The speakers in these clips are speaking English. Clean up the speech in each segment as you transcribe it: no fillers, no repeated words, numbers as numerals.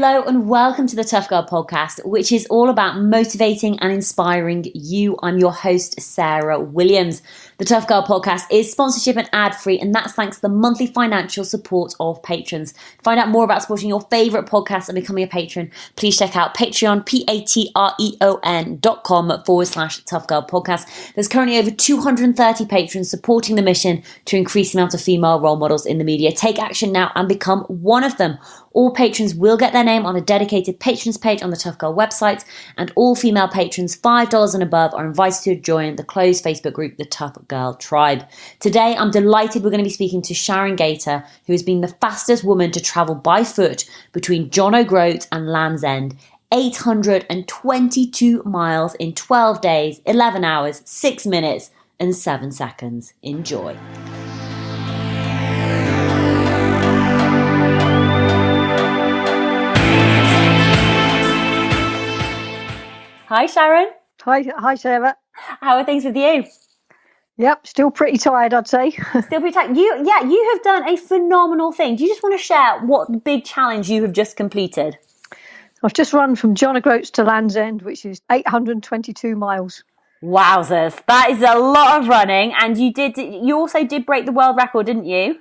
Hello and welcome to the Tough Girl podcast, which is all about motivating and inspiring you. I'm your host, Sarah Williams. The Tough Girl podcast is sponsorship and ad-free, and that's thanks to the monthly financial support of patrons. To find out more about supporting your favourite podcast and becoming a patron, please check out Patreon, patreon.com/Tough Girl podcast. There's currently over 230 patrons supporting the mission to increase the amount of female role models in the media. Take action now and become one of them. All patrons will get their name on a dedicated patrons page on the Tough Girl website, and all female patrons $5 and above are invited to join the closed Facebook group, the Tough Girl Tribe. Today, I'm delighted we're going to be speaking to Sharon Gayter, who has been the fastest woman to travel by foot between John O'Groats and Land's End, 822 miles in 12 days, 11 hours, 6 minutes and 7 seconds. Enjoy. Hi, Sharon. Hi, Sarah. How are things with you? Yep, still pretty tired, I'd say. Still pretty tired. You have done a phenomenal thing. Do you just want to share what big challenge you have just completed? I've just run from John O'Groats to Land's End, which is 822 miles. Wowzers. That is a lot of running. And you also did break the world record, didn't you?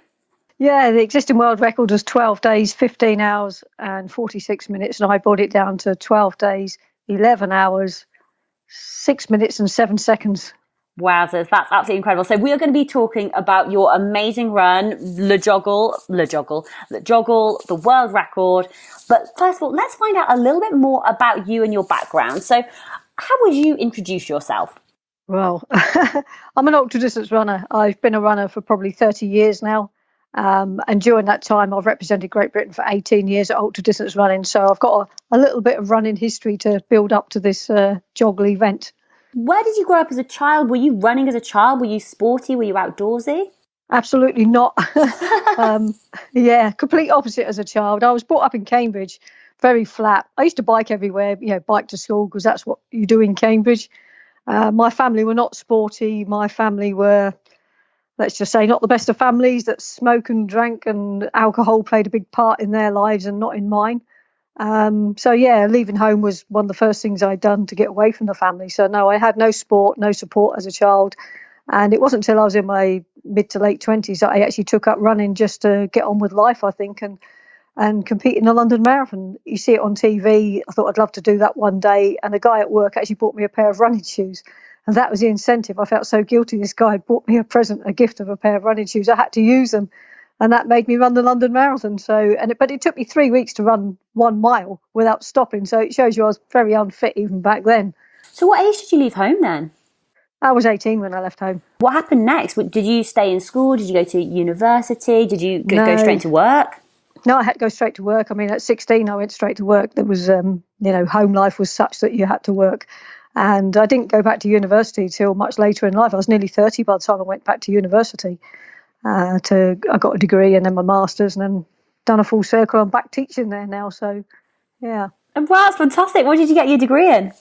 Yeah, the existing world record was 12 days, 15 hours and 46 minutes. And I brought it down to 12 days, 11 hours, 6 minutes and 7 seconds. Wowzers, that's absolutely incredible. So we are going to be talking about your amazing run, Le Joggle, the world record. But first of all, let's find out a little bit more about you and your background. So how would you introduce yourself? Well, I'm an ultra-distance runner. I've been a runner for probably 30 years now. And during that time, I've represented Great Britain for 18 years at ultra-distance running. So I've got a little bit of running history to build up to this joggle event. Where did you grow up as a child? Were you running as a child? Were you sporty? Were you outdoorsy? Absolutely not. Complete opposite as a child. I was brought up in Cambridge, very flat. I used to bike everywhere, bike to school because that's what you do in Cambridge. My family were not sporty. My family were, let's just say, not the best of families that smoke and drank, and alcohol played a big part in their lives and not in mine. Leaving home was one of the first things I'd done to get away from the family. So no, I had no sport, no support as a child. And it wasn't until I was in my mid to late 20s that I actually took up running just to get on with life, I think, and compete in the London Marathon. You see it on TV. I thought I'd love to do that one day. And a guy at work actually bought me a pair of running shoes. And that was the incentive. I felt so guilty. This guy had bought me a gift of a pair of running shoes. I had to use them. And that made me run the London Marathon. But it took me 3 weeks to run 1 mile without stopping. So it shows you I was very unfit even back then. So what age did you leave home then? I was 18 when I left home. What happened next? Did you stay in school? Did you go to university? Did you go straight to work? No, I had to go straight to work. I mean, at 16, I went straight to work. There was, home life was such that you had to work. And I didn't go back to university till much later in life. I was nearly 30 by the time I went back to university. I got a degree and then my master's, and then done a full circle. I'm back teaching there now. So, yeah. And wow, that's fantastic. What did you get your degree in?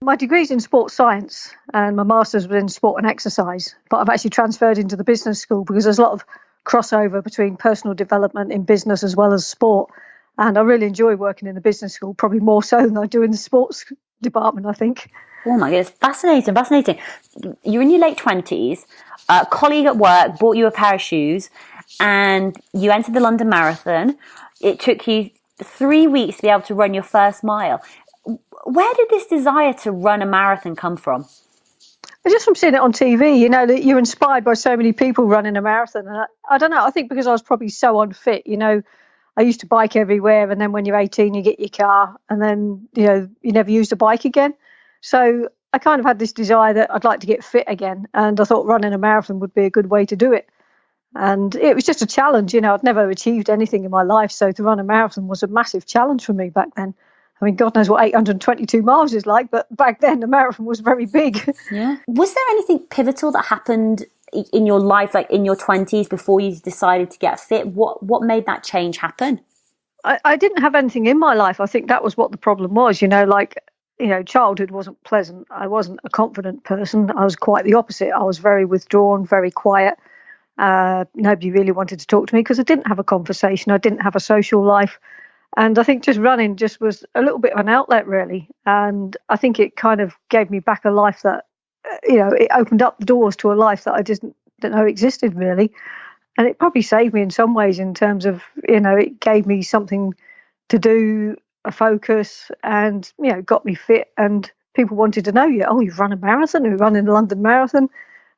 My degree's in sports science and my master's was in sport and exercise. But I've actually transferred into the business school because there's a lot of crossover between personal development in business as well as sport. And I really enjoy working in the business school, probably more so than I do in the sports department, I think. Oh my goodness, fascinating. You're in your late 20s. A colleague at work bought you a pair of shoes and you entered the London Marathon. It took you 3 weeks to be able to run your first mile. Where did this desire to run a marathon come from? Just from seeing it on TV, that you're inspired by so many people running a marathon. And I don't know, I think because I was probably so unfit, I used to bike everywhere, and then when you're 18, you get your car, and then, you never use the bike again. So I kind of had this desire that I'd like to get fit again, and I thought running a marathon would be a good way to do it. And it was just a challenge, I'd never achieved anything in my life, so to run a marathon was a massive challenge for me back then. I mean, God knows what 822 miles is like, but back then the marathon was very big. Yeah. Was there anything pivotal that happened in your life, like in your 20s, before you decided to get fit? What made that change happen? I didn't have anything in my life. I think that was what the problem was, childhood wasn't pleasant. I wasn't a confident person. I was quite the opposite. I was very withdrawn, very quiet. Nobody really wanted to talk to me because I didn't have a conversation. I didn't have a social life. And I think just running just was a little bit of an outlet, really. And I think it kind of gave me back a life that, it opened up the doors to a life that I didn't know existed, really. And it probably saved me in some ways in terms of, it gave me something to do, a focus, and, got me fit. And people wanted to know, you've run a marathon, you're running the London Marathon.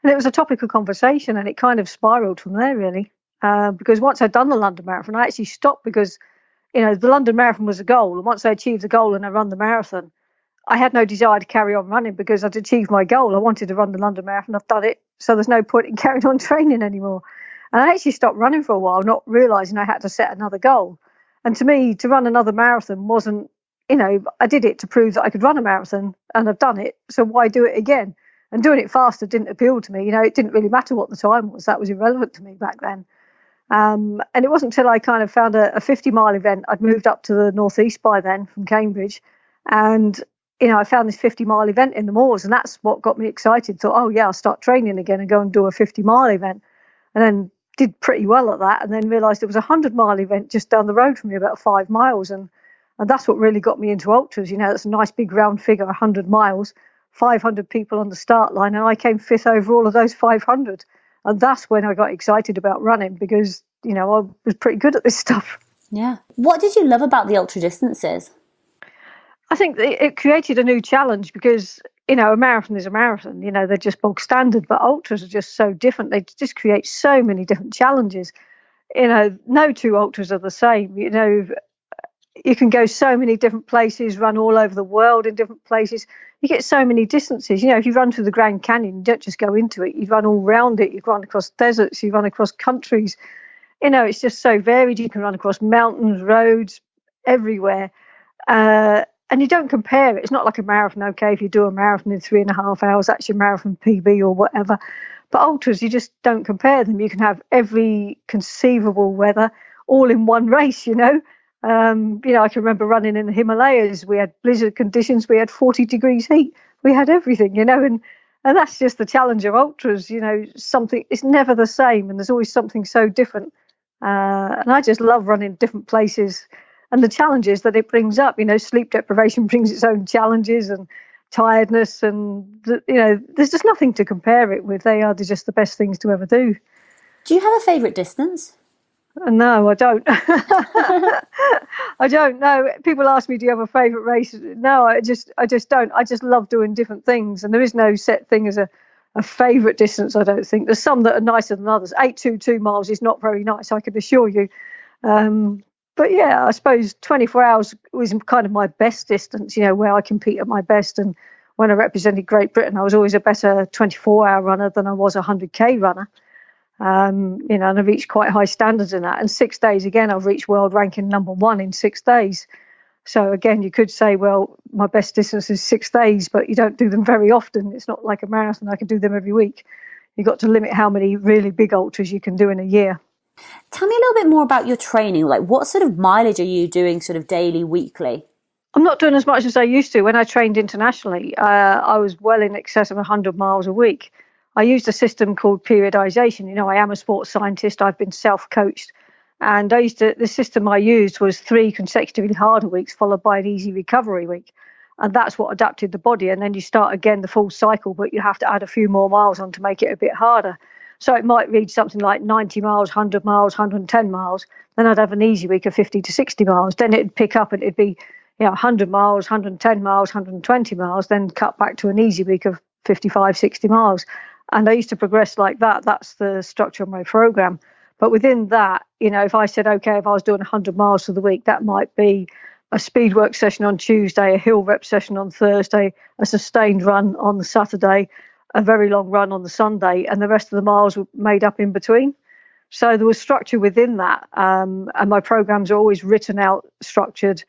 And it was a topic of conversation, and it kind of spiraled from there, really. Because once I'd done the London Marathon, I actually stopped because, the London Marathon was a goal. And once I achieved the goal and I run the marathon, I had no desire to carry on running because I'd achieved my goal. I wanted to run the London Marathon. I've done it. So there's no point in carrying on training anymore. And I actually stopped running for a while, not realising I had to set another goal. And to me, to run another marathon wasn't, I did it to prove that I could run a marathon, and I've done it. So why do it again? And doing it faster didn't appeal to me. It didn't really matter what the time was. That was irrelevant to me back then. And it wasn't until I kind of found a 50-mile event. I'd moved up to the northeast by then from Cambridge. And, I found this 50-mile event in the moors, and that's what got me excited. Thought, oh, yeah, I'll start training again and go and do a 50-mile event. And then did pretty well at that, and then realised there was a 100-mile event just down the road from me, about 5 miles. And that's what really got me into ultras. That's a nice big round figure, 100 miles, 500 people on the start line, and I came fifth over all of those 500. And that's when I got excited about running because, I was pretty good at this stuff. Yeah. What did you love about the ultra distances? I think it created a new challenge because, a marathon is a marathon. They're just bog standard, but ultras are just so different. They just create so many different challenges. No two ultras are the same. You can go so many different places, run all over the world in different places. You get so many distances. If you run through the Grand Canyon, you don't just go into it. You run all around it. You run across deserts. You run across countries. It's just so varied. You can run across mountains, roads, everywhere. And you don't compare it. It's not like a marathon. Okay, if you do a marathon in 3.5 hours, that's your marathon PB or whatever. But ultras, you just don't compare them. You can have every conceivable weather all in one race, I can remember running in the Himalayas. We had blizzard conditions. We had 40 degrees heat. We had everything, and that's just the challenge of ultras. Something, it's never the same, and there's always something so different. And I just love running different places and the challenges that it brings up. Sleep deprivation brings its own challenges and tiredness, and there's just nothing to compare it with. They're just the best things to ever do. Do you have a favourite distance? No, I don't. I don't know. People ask me, do you have a favourite race? No, I just don't. I just love doing different things, and there is no set thing as a favourite distance, I don't think. There's some that are nicer than others. 822 miles is not very nice, I can assure you. But yeah, I suppose 24 hours was kind of my best distance, where I compete at my best. And when I represented Great Britain, I was always a better 24-hour runner than I was a 100K runner. And I reached quite high standards in that. And 6 days, again, I've reached world ranking #1 in 6 days. So again, you could say, well, my best distance is 6 days, but you don't do them very often. It's not like a marathon. I can do them every week. You've got to limit how many really big ultras you can do in a year. Tell me a little bit more about your training. Like, what sort of mileage are you doing sort of daily, weekly? I'm not doing as much as I used to. When I trained internationally, I was well in excess of 100 miles a week. I used a system called periodization. I am a sports scientist. I've been self-coached. And the system I used was 3 consecutively harder weeks followed by an easy recovery week. And that's what adapted the body. And then you start again the full cycle, but you have to add a few more miles on to make it a bit harder. So it might read something like 90 miles, 100 miles, 110 miles. Then I'd have an easy week of 50 to 60 miles. Then it'd pick up and it'd be 100 miles, 110 miles, 120 miles, then cut back to an easy week of 55, 60 miles. And I used to progress like that. That's the structure of my program. But within that, if I said, okay, if I was doing 100 miles for the week, that might be a speed work session on Tuesday, a hill rep session on Thursday, a sustained run on the Saturday, a very long run on the Sunday, and the rest of the miles were made up in between. So there was structure within that. And my programs are always written out, structured,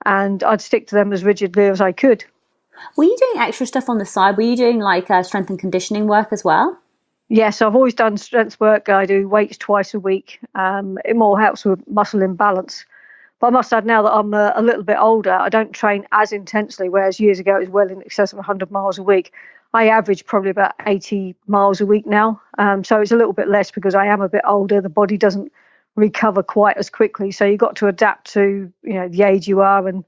and I'd stick to them as rigidly as I could. Were you doing extra stuff on the side? Were you doing like strength and conditioning work as well? Yes, I've always done strength work. I do weights twice a week. It more helps with muscle imbalance. But I must add, now that I'm a little bit older, I don't train as intensely, whereas years ago it was well in excess of 100 miles a week. I average probably about 80 miles a week now. So it's a little bit less because I am a bit older. The body doesn't recover quite as quickly. So you've got to adapt to, the age you are. And,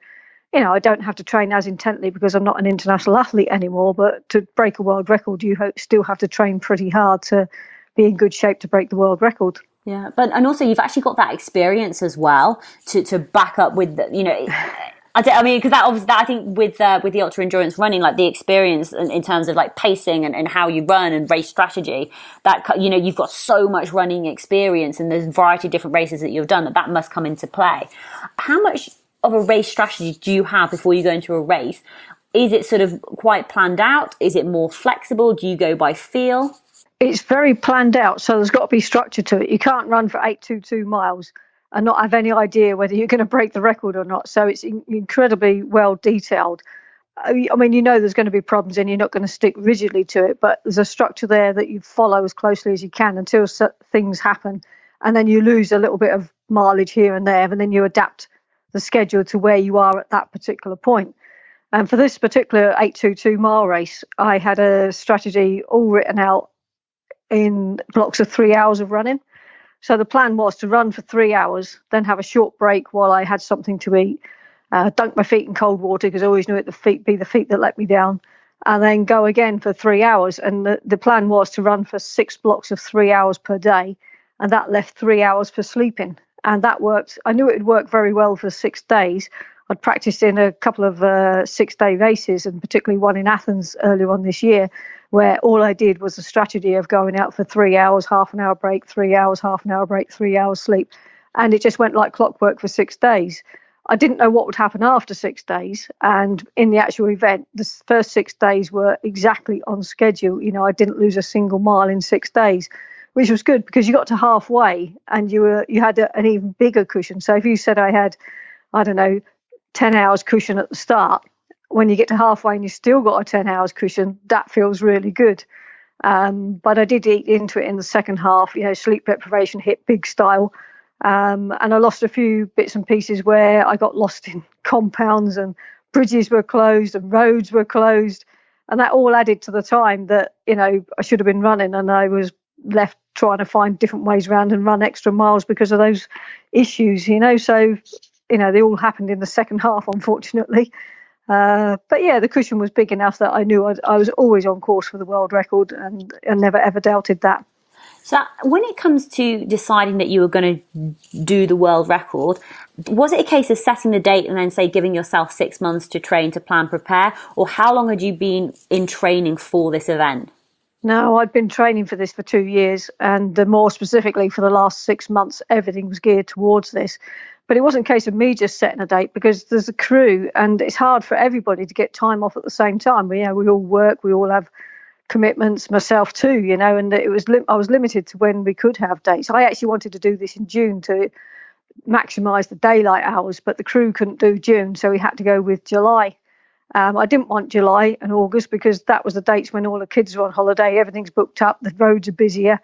I don't have to train as intently because I'm not an international athlete anymore. But to break a world record, you still have to train pretty hard to be in good shape to break the world record. Yeah, and also you've actually got that experience as well to back up with, because that obviously, I think with the ultra endurance running, like the experience in terms of like pacing and how you run and race strategy, that you've got so much running experience and there's a variety of different races that you've done that must come into play. How much of a race strategy do you have before you go into a race? Is it sort of quite planned out? Is it more flexible? Do you go by feel? It's very planned out, so there's got to be structure to it. You can't run for 822 miles and not have any idea whether you're going to break the record or not. So it's incredibly well detailed. I mean, there's going to be problems and you're not going to stick rigidly to it, but there's a structure there that you follow as closely as you can until things happen. And then you lose a little bit of mileage here and there, and then you adapt the schedule to where you are at that particular point. And for this particular 822 mile race, I had a strategy all written out in blocks of 3 hours of running. So the plan was to run for 3 hours, then have a short break while I had something to eat, dunk my feet in cold water because I always knew it would be the feet that let me down, and then go again for 3 hours. And the plan was to run for 6 blocks of 3 hours per day, and that left 3 hours for sleeping. And that worked. I knew it would work very well for 6 days. I'd practiced in a couple of 6-day races, and particularly one in Athens earlier on this year, where all I did was a strategy of going out for 3 hours, half an hour break, 3 hours, half an hour break, 3 hours sleep. And it just went like clockwork for 6 days. I didn't know what would happen after 6 days. And in the actual event, the first 6 days were exactly on schedule. I didn't lose a single mile in 6 days, which was good because you got to halfway and you had an even bigger cushion. So if you said I had, 10 hours cushion at the start, when you get to halfway and you still got a 10 hours cushion, that feels really good. But I did eat into it in the second half. Sleep deprivation hit big style. And I lost a few bits and pieces where I got lost in compounds and bridges were closed and roads were closed. And that all added to the time that, I should have been running, and I was left trying to find different ways around and run extra miles because of those issues, So, they all happened in the second half, unfortunately. But yeah, the cushion was big enough that I knew I was always on course for the world record, and I never ever doubted that. So when it comes to deciding that you were going to do the world record, was it a case of setting the date and then, say, giving yourself 6 months to train, to plan, prepare? Or how long had you been in training for this event? No, I'd been training for this for 2 years, and more specifically for the last 6 months, everything was geared towards this. But it wasn't a case of me just setting a date, because there's a crew and it's hard for everybody to get time off at the same time. We all work, we all have commitments, myself too, and I was limited to when we could have dates. I actually wanted to do this in June to maximise the daylight hours, but the crew couldn't do June, so we had to go with July. I didn't want July and August because that was the dates when all the kids were on holiday, everything's booked up, the roads are busier.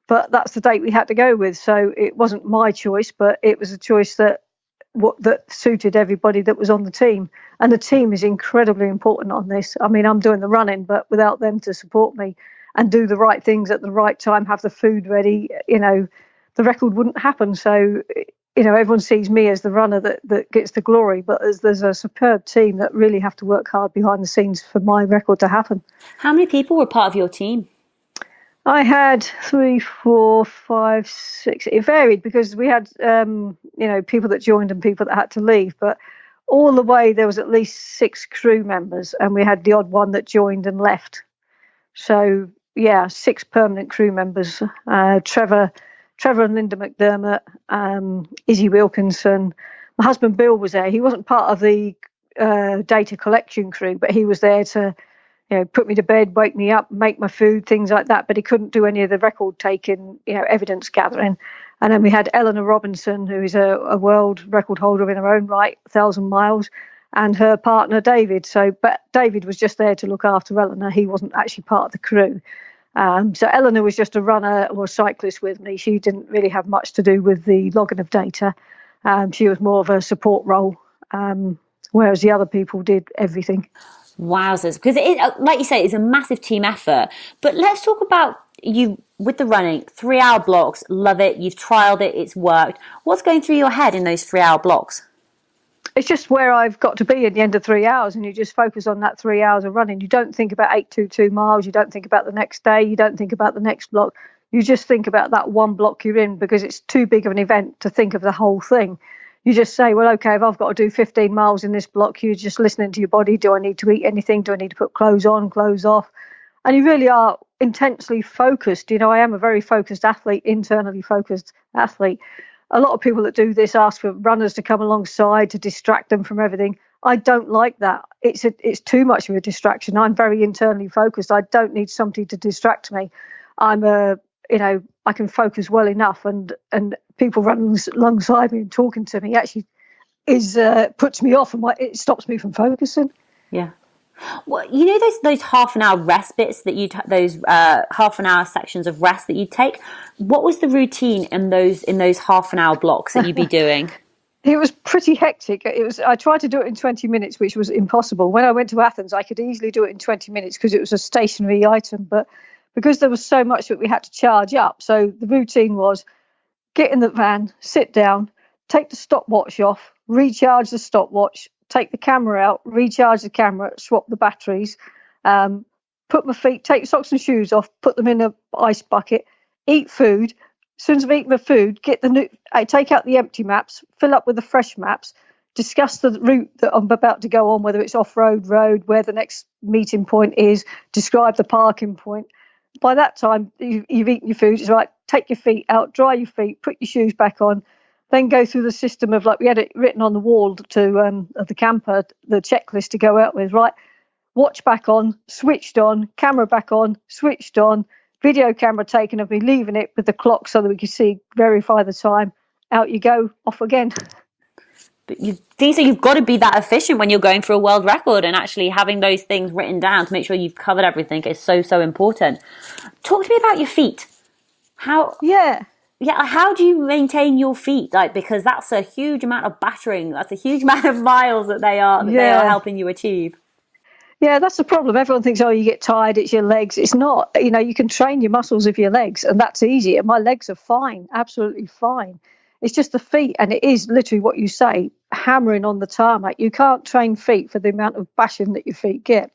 But that's the date we had to go with. So it wasn't my choice, but it was a choice that suited everybody that was on the team. And the team is incredibly important on this. I mean, I'm doing the running, but without them to support me and do the right things at the right time, have the food ready, the record wouldn't happen. So, everyone sees me as the runner that gets the glory, but there's a superb team that really have to work hard behind the scenes for my record to happen. How many people were part of your team? I had 3, 4, 5, 6. It varied because we had, people that joined and people that had to leave. But all the way, there was at least 6 crew members, and we had the odd one that joined and left. So, 6 permanent crew members. Trevor and Linda McDermott, Izzy Wilkinson. My husband Bill was there. He wasn't part of the data collection crew, but he was there to put me to bed, wake me up, make my food, things like that. But he couldn't do any of the record taking, evidence gathering. And then we had Eleanor Robinson, who is a world record holder in her own right, 1,000 miles, and her partner David. But David was just there to look after Eleanor. He wasn't actually part of the crew. So Eleanor was just a runner or a cyclist with me. She didn't really have much to do with the logging of data. She was more of a support role, whereas the other people did everything. Wowzers. Because, like you say, it's a massive team effort. But let's talk about you with the running, 3-hour blocks, love it. You've trialed it, it's worked. What's going through your head in those 3-hour blocks? It's just where I've got to be at the end of 3 hours, and you just focus on that 3 hours of running. You don't think about 822 miles. You don't think about the next day. You don't think about the next block. You just think about that one block you're in, because it's too big of an event to think of the whole thing. You just say, well, okay, if I've got to do 15 miles in this block, you're just listening to your body. Do I need to eat anything? Do I need to put clothes on, clothes off? And you really are intensely focused. I am a very focused athlete, internally focused athlete. A lot of people that do this ask for runners to come alongside to distract them from everything. I don't like that. It's too much of a distraction. I'm very internally focused. I don't need somebody to distract me. I can focus well enough, and people running alongside me and talking to me actually puts me off, and it stops me from focusing. Yeah. Well, those half an hour rest bits that those half an hour sections of rest that you take. What was the routine in those half an hour blocks that you'd be doing? It was pretty hectic. I tried to do it in 20 minutes, which was impossible. When I went to Athens, I could easily do it in 20 minutes because it was a stationary item, but because there was so much that we had to charge up. So the routine was get in the van, sit down, take the stopwatch off, recharge the stopwatch, take the camera out, recharge the camera, swap the batteries, put my feet, take socks and shoes off, put them in an ice bucket, eat food. As soon as I've eaten my food, I take out the empty maps, fill up with the fresh maps, discuss the route that I'm about to go on, whether it's off-road, road, where the next meeting point is, describe the parking point. By that time, you've eaten your food. It's right, take your feet out, dry your feet, put your shoes back on, then go through the system of, like, we had it written on the wall of the camper, the checklist to go out with, right? Watch back on, switched on, camera back on, switched on, video camera taken of me leaving it with the clock so that we could verify the time. Out you go, off again. But you've got to be that efficient when you're going for a world record, and actually having those things written down to make sure you've covered everything is so, so important. Talk to me about your feet. How do you maintain your feet? Because that's a huge amount of battering. That's a huge amount of miles that they are helping you achieve. Yeah, that's the problem. Everyone thinks, you get tired, it's your legs. It's not. You can train your muscles of your legs, and that's easy. And my legs are fine, absolutely fine. It's just the feet, and it is literally what you say, hammering on the tarmac. You can't train feet for the amount of bashing that your feet get.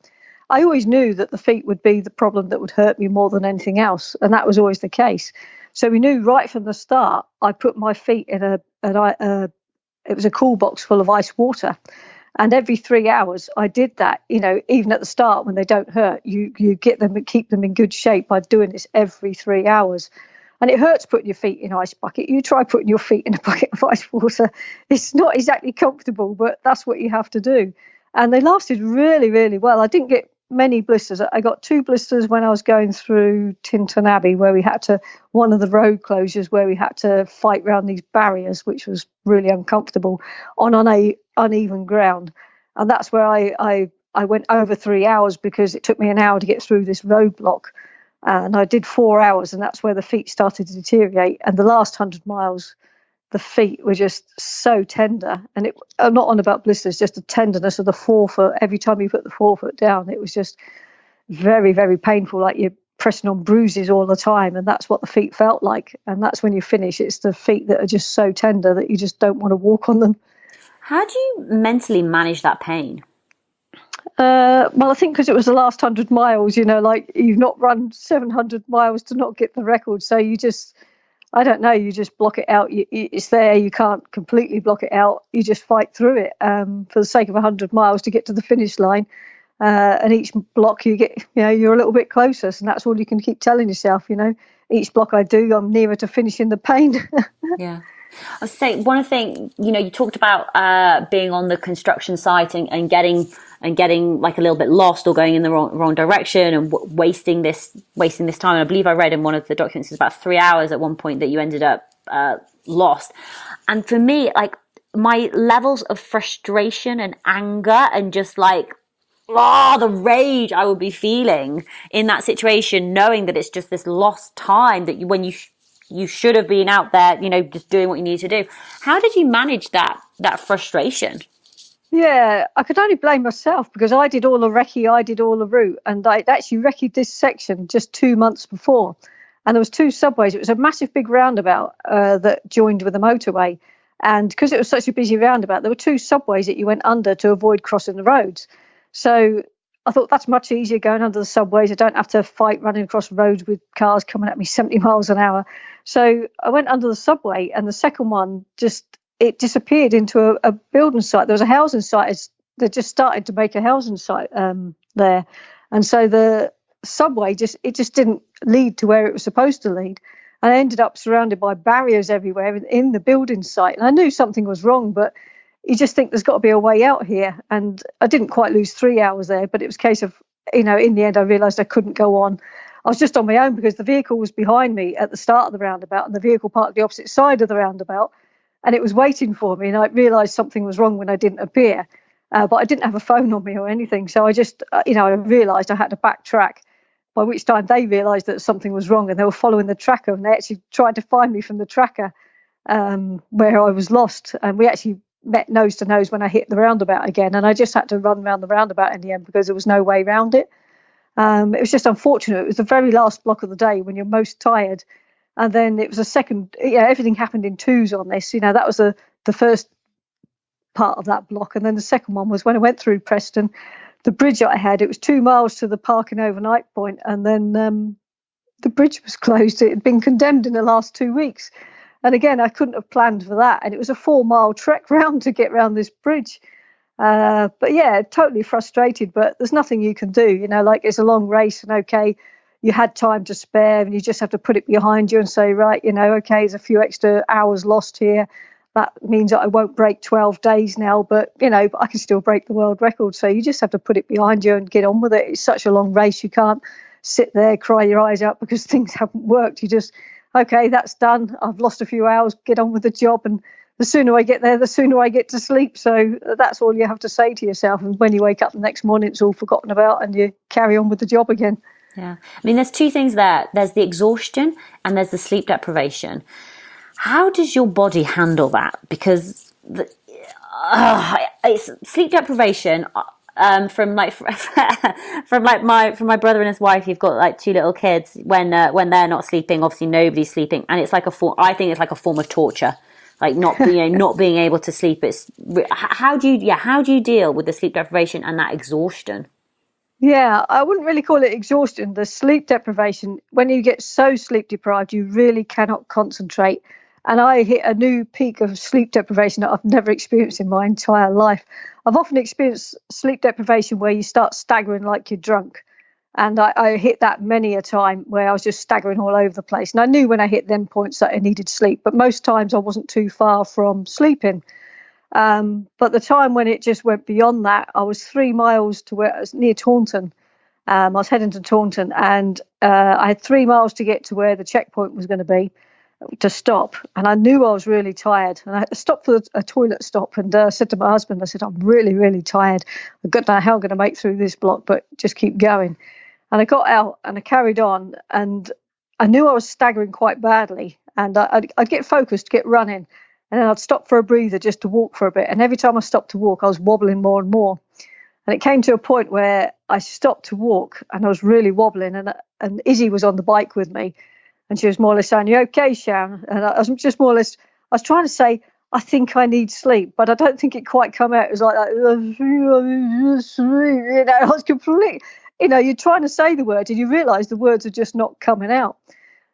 I always knew that the feet would be the problem that would hurt me more than anything else, and that was always the case. So we knew right from the start. I put my feet in it was a cool box full of ice water, and every 3 hours I did that. Even at the start when they don't hurt, you get them and keep them in good shape by doing this every 3 hours. And it hurts putting your feet in an ice bucket. You try putting your feet in a bucket of ice water. It's not exactly comfortable, but that's what you have to do. And they lasted really, really well. I didn't get many blisters. I got 2 blisters when I was going through Tintern Abbey, where we had one of the road closures where we had to fight around these barriers, which was really uncomfortable on uneven ground. And that's where I went over 3 hours, because it took me an hour to get through this roadblock. And I did 4 hours, and that's where the feet started to deteriorate. And the last 100 miles, the feet were just so tender. And I'm not on about blisters, just the tenderness of the forefoot. Every time you put the forefoot down, it was just very, very painful, like you're pressing on bruises all the time. And that's what the feet felt like. And that's when you finish. It's the feet that are just so tender that you just don't want to walk on them. How do you mentally manage that pain? Well, I think because it was the last 100 miles, you've not run 700 miles to not get the record. So you just block it out. It's there. You can't completely block it out. You just fight through it for the sake of 100 miles to get to the finish line. And each block you get, you're a little bit closer. And that's all you can keep telling yourself, each block I do, I'm nearer to finishing the pain. Yeah. I was saying, one of the things, you talked about being on the construction site and getting like a little bit lost or going in the wrong direction and wasting this time. And I believe I read in one of the documents it's about 3 hours at one point that you ended up lost. And for me, like, my levels of frustration and anger and just like, the rage I would be feeling in that situation, knowing that it's just this lost time that when you should have been out there, just doing what you need to do. How did you manage that frustration? Yeah, I could only blame myself, because I did all the recce, I did all the route, and I actually recce'd this section just 2 months before. and there was two subways. It was a massive big roundabout that joined with the motorway. And because it was such a busy roundabout, there were two subways that you went under to avoid crossing the roads. So I thought that's much easier going under the subways. I don't have to fight running across roads with cars coming at me 70 miles an hour. So I went under the subway, and the second one it disappeared into a building site. There was a housing site. They just started to make a housing site there. And so the subway just didn't lead to where it was supposed to lead. And I ended up surrounded by barriers everywhere in the building site. And I knew something was wrong, but you just think there's got to be a way out here. And I didn't quite lose 3 hours there, but it was a case of, in the end, I realised I couldn't go on. I was just on my own because the vehicle was behind me at the start of the roundabout, and the vehicle parked the opposite side of the roundabout, and it was waiting for me. And I realised something was wrong when I didn't appear, but I didn't have a phone on me or anything. So I just, I realised I had to backtrack, by which time they realised that something was wrong, and they were following the tracker, and they actually tried to find me from the tracker where I was lost. And we actually met nose to nose when I hit the roundabout again, and I just had to run around the roundabout in the end because there was no way around it. It was just unfortunate. It was the very last block of the day when you're most tired, and then it was a second. Everything happened in twos on this. That was the first part of that block, and then the second one was when I went through Preston. The bridge I had, it was 2 miles to the parking overnight point, and then the bridge was closed. It had been condemned in the last 2 weeks. And again, I couldn't have planned for that. And it was a 4-mile trek round to get round this bridge. But yeah, totally frustrated, but there's nothing you can do. It's a long race, and okay, you had time to spare, and you just have to put it behind you and say, right, okay, there's a few extra hours lost here. That means that I won't break 12 days now, but, I can still break the world record. So you just have to put it behind you and get on with it. It's such a long race. You can't sit there, cry your eyes out because things haven't worked. You just, okay, that's done. I've lost a few hours, get on with the job. And the sooner I get there, the sooner I get to sleep. So that's all you have to say to yourself. And when you wake up the next morning, it's all forgotten about and you carry on with the job again. Yeah. I mean, there's two things there. There's the exhaustion and there's the sleep deprivation. How does your body handle that? Because it's sleep deprivation from my brother and his wife. You've got like 2 little kids. When they're not sleeping, obviously nobody's sleeping, and it's like I think it's like a form of torture. Like not being able to sleep. It's how do you deal with the sleep deprivation and that exhaustion? Yeah, I wouldn't really call it exhaustion. The sleep deprivation, when you get so sleep deprived, you really cannot concentrate. And I hit a new peak of sleep deprivation that I've never experienced in my entire life. I've often experienced sleep deprivation where you start staggering like you're drunk. And I hit that many a time where I was just staggering all over the place. And I knew when I hit them points that I needed sleep, but most times I wasn't too far from sleeping. But the time when it just went beyond that, I was 3 miles to where I was near Taunton. I was heading to Taunton, and I had 3 miles to get to where the checkpoint was going to be to stop. And I knew I was really tired. And I stopped for a toilet stop and said to my husband, I said, I'm really, really tired. I don't know how I'm going to make through this block, but just keep going. And I got out and I carried on, and I knew I was staggering quite badly. And I'd get focused, get running, and then I'd stop for a breather just to walk for a bit. And every time I stopped to walk, I was wobbling more and more. And it came to a point where I stopped to walk and I was really wobbling. And Izzy was on the bike with me. And she was more or less saying, you okay, Sharon? And I was just more or less, I was trying to say, I think I need sleep, but I don't think it quite come out. It was like, I was completely, you're trying to say the words and you realise the words are just not coming out.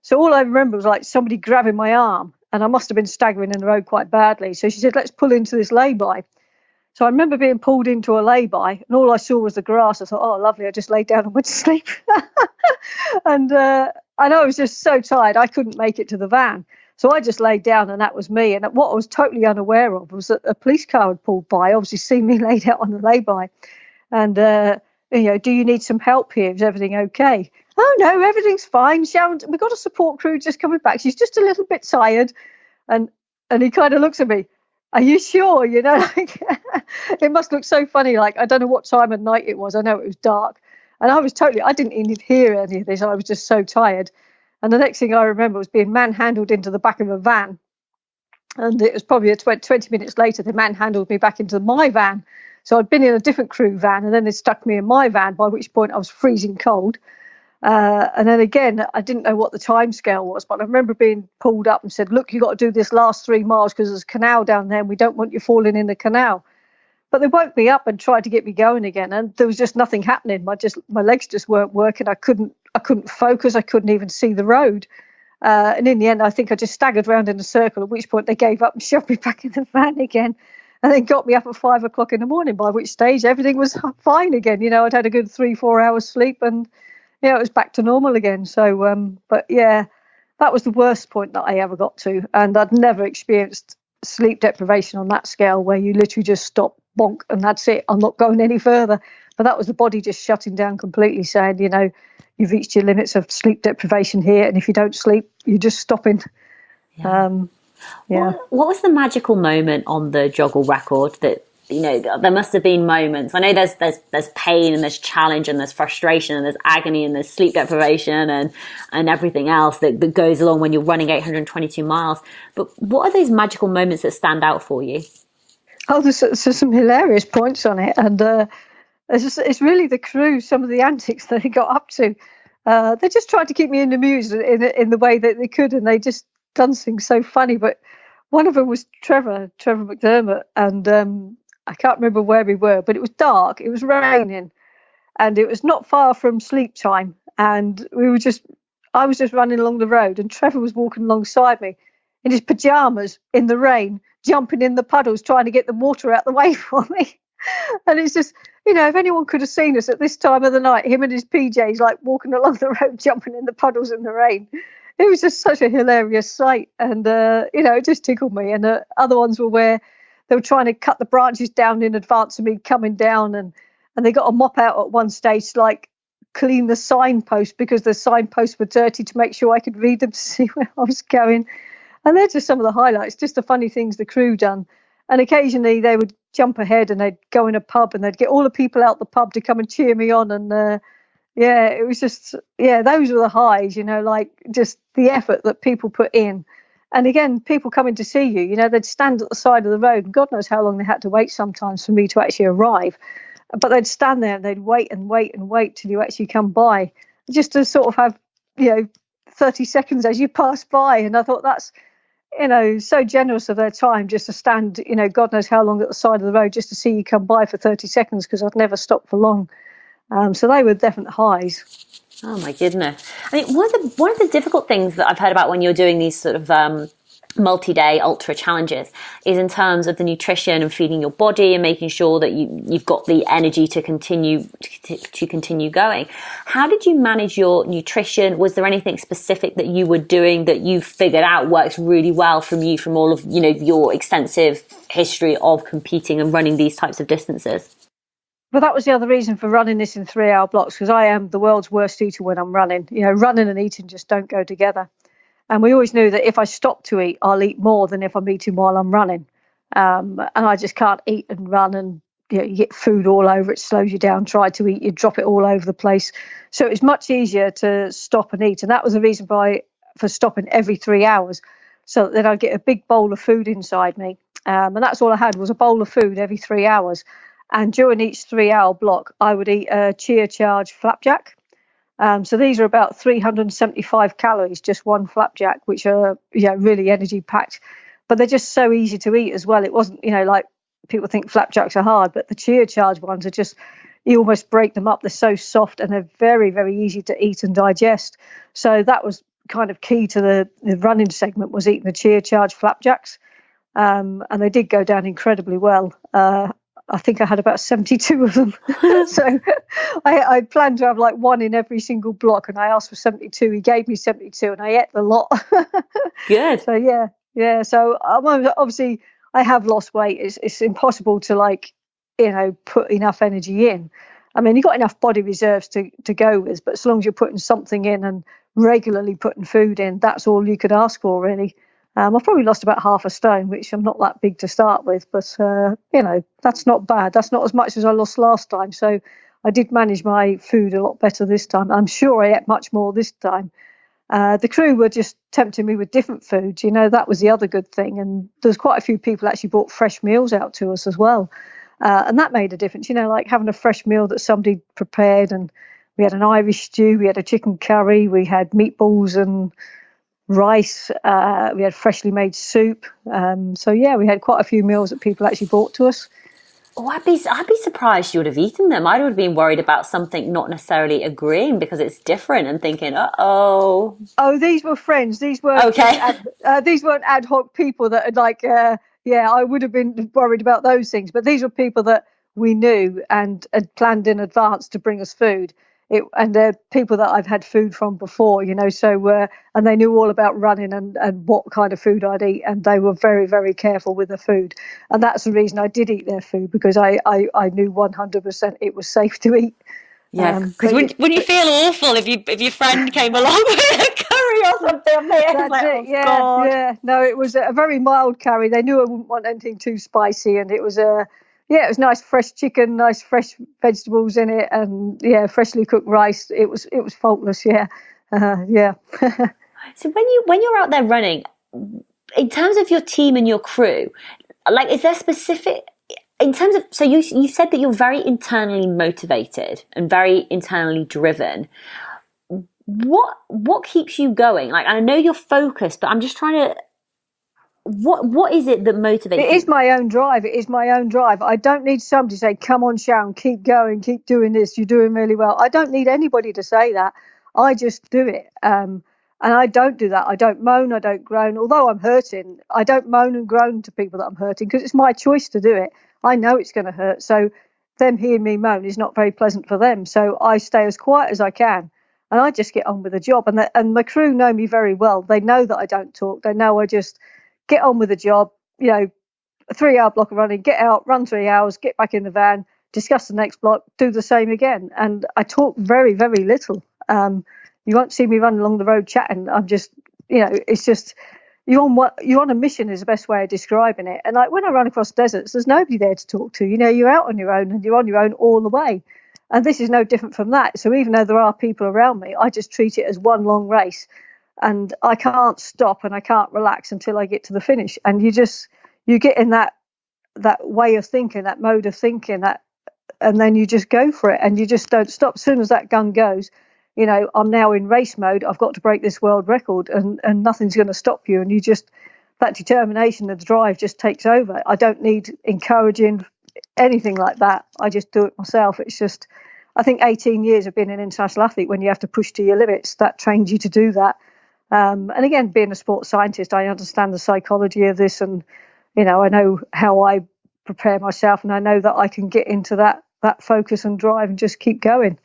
So all I remember was like somebody grabbing my arm, and I must have been staggering in the road quite badly. So she said, let's pull into this lay-by. So I remember being pulled into a lay-by, and all I saw was the grass. I thought, oh, lovely, I just laid down and went to sleep. And I know I was just so tired, I couldn't make it to the van. So I just laid down, and that was me. And what I was totally unaware of was that a police car had pulled by, obviously seen me laid out on the lay-by. And, do you need some help here? Is everything okay? Oh, no, everything's fine. Sharon, we've got a support crew just coming back. She's just a little bit tired. And he kind of looks at me. Are you sure? It must look so funny. Like, I don't know what time of night it was. I know it was dark. And I didn't even hear any of this. I was just so tired. And the next thing I remember was being manhandled into the back of a van. And it was probably 20 minutes later, they manhandled me back into my van. So I'd been in a different crew van, and then they stuck me in my van, by which point I was freezing cold. And then again, I didn't know what the time scale was, but I remember being pulled up and said, look, you've got to do this last 3 miles because there's a canal down there and we don't want you falling in the canal. But they woke me up and tried to get me going again, and there was just nothing happening. My legs just weren't working. I couldn't focus. I couldn't even see the road. And in the end, I think I just staggered around in a circle, at which point they gave up and shoved me back in the van again, and then got me up at 5 o'clock in the morning, by which stage everything was fine again. I'd had a good 3-4 hours sleep, and it was back to normal again. So, but yeah, that was the worst point that I ever got to. And I'd never experienced sleep deprivation on that scale, where you literally just stop, bonk, and that's it. I'm not going any further. But that was the body just shutting down completely, saying, you've reached your limits of sleep deprivation here. And if you don't sleep, you're just stopping. Yeah. What was the magical moment on the joggle record that, there must have been moments. I know there's pain and there's challenge and there's frustration and there's agony and there's sleep deprivation and everything else that goes along when you're running 822 miles. But what are those magical moments that stand out for you? Oh, there's some hilarious points on it. And it's really the crew, some of the antics that they got up to. They just tried to keep me amused in the way that they could. And they just done things so funny. But one of them was Trevor McDermott. And I can't remember where we were, but it was dark, it was raining, and it was not far from sleep time. And I was just running along the road, and Trevor was walking alongside me in his pajamas in the rain, jumping in the puddles, trying to get the water out the way for me. And it's just, if anyone could have seen us at this time of the night, him and his PJs, like walking along the road, jumping in the puddles in the rain. It was just such a hilarious sight. And, it just tickled me. And other ones were where they were trying to cut the branches down in advance of me coming down, and they got a mop out at one stage to clean the signpost because the signposts were dirty, to make sure I could read them to see where I was going. And they're just some of the highlights, just the funny things the crew done. And occasionally they would jump ahead and they'd go in a pub and they'd get all the people out the pub to come and cheer me on. And it was just, those were the highs, just the effort that people put in. And again, people coming to see you, they'd stand at the side of the road, and God knows how long they had to wait sometimes for me to actually arrive. But they'd stand there and they'd wait and wait and wait till you actually come by, just to sort of have, 30 seconds as you pass by. And I thought that's, so generous of their time, just to stand, God knows how long at the side of the road just to see you come by for 30 seconds, because I'd never stopped for long. So they were definite highs. Oh my goodness! I mean, one of the difficult things that I've heard about when you're doing these sort of multi-day ultra challenges is in terms of the nutrition and feeding your body and making sure that you've got the energy to continue going. How did you manage your nutrition? Was there anything specific that you were doing that you figured out works really well from all of your extensive history of competing and running these types of distances? Well, that was the other reason for running this in 3-hour blocks, because I am the world's worst eater when I'm running. Running and eating just don't go together. And we always knew that if I stop to eat, I'll eat more than if I'm eating while I'm running. And I just can't eat and run, and you get food all over. It slows you down. Try to eat, you drop it all over the place. So it's much easier to stop and eat. And that was the reason for stopping every 3 hours, so that I'd get a big bowl of food inside me. And that's all I had, was a bowl of food every 3 hours. And during each 3-hour block, I would eat a cheer charge flapjack. So these are about 375 calories, just one flapjack, which are really energy packed. But they're just so easy to eat as well. It wasn't, like people think flapjacks are hard, but the cheer charge ones are just, you almost break them up. They're so soft and they're very, very easy to eat and digest. So that was kind of key to the running segment, was eating the cheer charge flapjacks. And they did go down incredibly well. I think I had about 72 of them. So I planned to have one in every single block, and I asked for 72. He gave me 72 and I ate the lot. Good. So yeah. So obviously I have lost weight. It's impossible to put enough energy in. I mean, you've got enough body reserves to go with, but as long as you're putting something in and regularly putting food in, that's all you could ask for, really. I've probably lost about half a stone, which I'm not that big to start with, but, that's not bad. That's not as much as I lost last time. So I did manage my food a lot better this time. I'm sure I ate much more this time. The crew were just tempting me with different foods. That was the other good thing. And there's quite a few people actually brought fresh meals out to us as well. And that made a difference, like having a fresh meal that somebody prepared, and We had an Irish stew, we had a chicken curry, we had meatballs and rice, we had freshly made soup. So yeah, we had quite a few meals that people actually brought to us. Oh, I'd be surprised you would have eaten them. I would have been worried about something not necessarily agreeing because it's different and thinking, uh-oh. Oh, these were friends. These weren't Okay. these weren't ad hoc people that had I would have been worried about those things. But these were people that we knew and had planned in advance to bring us food. And they're people that I've had food from before, so and they knew all about running and what kind of food I'd eat, and they were very, very careful with the food. And that's the reason I did eat their food, because I knew 100% it was safe to eat. Yeah, because when you feel awful if your friend came along with a curry or something, that's like, it. oh, Yeah, God. yeah. No, it was a very mild curry. They knew I wouldn't want anything too spicy, and it was it was nice fresh chicken, nice fresh vegetables in it, and freshly cooked rice. It was faultless. Yeah, yeah. So when you're out there running, in terms of your team and your crew, like, is there specific in terms of, so you said that you're very internally motivated and very internally driven. What keeps you going? Like, I know you're focused, but I'm just trying to. What is it that motivates you? It is my own drive. It is my own drive. I don't need somebody to say, "Come on, Sharon, keep going, keep doing this. You're doing really well." I don't need anybody to say that. I just do it. And I don't do that. I don't moan. I don't groan. Although I'm hurting, I don't moan and groan to people that I'm hurting, because it's my choice to do it. I know it's going to hurt. So them hearing me moan is not very pleasant for them. So I stay as quiet as I can, and I just get on with the job. And my crew know me very well. They know that I don't talk. They know I just get on with the job. A 3-hour block of running, get out, run 3 hours, get back in the van, discuss the next block, do the same again. And I talk very, very little. You won't see me running along the road chatting. I'm just, it's just, you're on a mission is the best way of describing it. And like when I run across deserts, there's nobody there to talk to. You're out on your own, and you're on your own all the way. And this is no different from that. So even though there are people around me, I just treat it as one long race. And I can't stop and I can't relax until I get to the finish. And you get in that way of thinking, that mode of thinking, and then you just go for it, and you just don't stop. As soon as that gun goes, I'm now in race mode. I've got to break this world record, and nothing's going to stop you. And that determination and the drive just takes over. I don't need encouraging, anything like that. I just do it myself. It's just, I think 18 years of being an international athlete, when you have to push to your limits, that trains you to do that. And again, being a sports scientist, I understand the psychology of this, and I know how I prepare myself, and I know that I can get into that focus and drive and just keep going.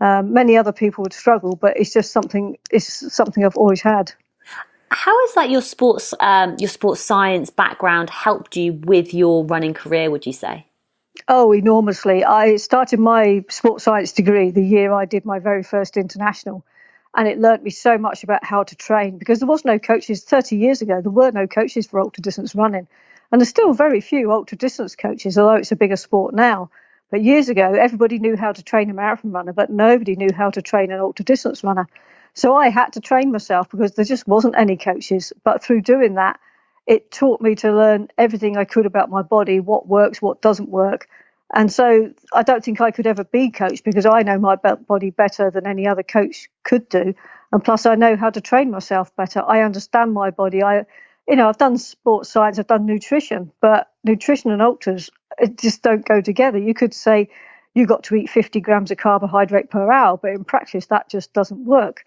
Many other people would struggle, but it's just something I've always had. How has like your sports science background helped you with your running career, would you say? Oh, enormously. I started my sports science degree the year I did my very first international. And it learnt me so much about how to train, because there was no coaches 30 years ago. There were no coaches for ultra distance running. And there's still very few ultra distance coaches, although it's a bigger sport now. But years ago, everybody knew how to train a marathon runner, but nobody knew how to train an ultra distance runner. So I had to train myself, because there just wasn't any coaches. But through doing that, it taught me to learn everything I could about my body, what works, what doesn't work. And so I don't think I could ever be coached, because I know my body better than any other coach could do. And plus, I know how to train myself better. I understand my body. I've done sports science, I've done nutrition, but nutrition and ultras, it just don't go together. You could say you got to eat 50 grams of carbohydrate per hour, but in practice, that just doesn't work.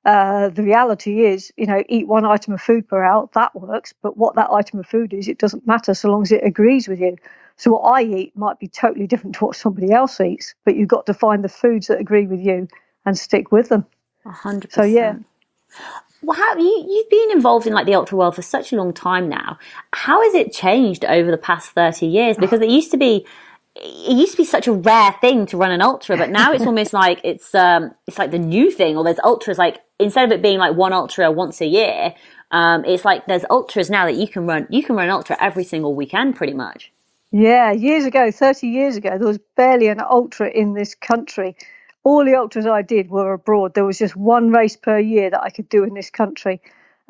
The reality is, eat one item of food per hour, that works. But what that item of food is, it doesn't matter so long as it agrees with you. So what I eat might be totally different to what somebody else eats, but you've got to find the foods that agree with you and stick with them. 100%. So yeah. Well, you've been involved in like the ultra world for such a long time now. How has it changed over the past 30 years? Because it used to be such a rare thing to run an ultra, but now it's almost like it's like the new thing. Or there's ultras, like instead of it being like one ultra once a year, it's like there's ultras now that you can run an ultra every single weekend pretty much. Yeah, years ago, 30 years ago, there was barely an ultra in this country. All the ultras I did were abroad. There was just one race per year that I could do in this country.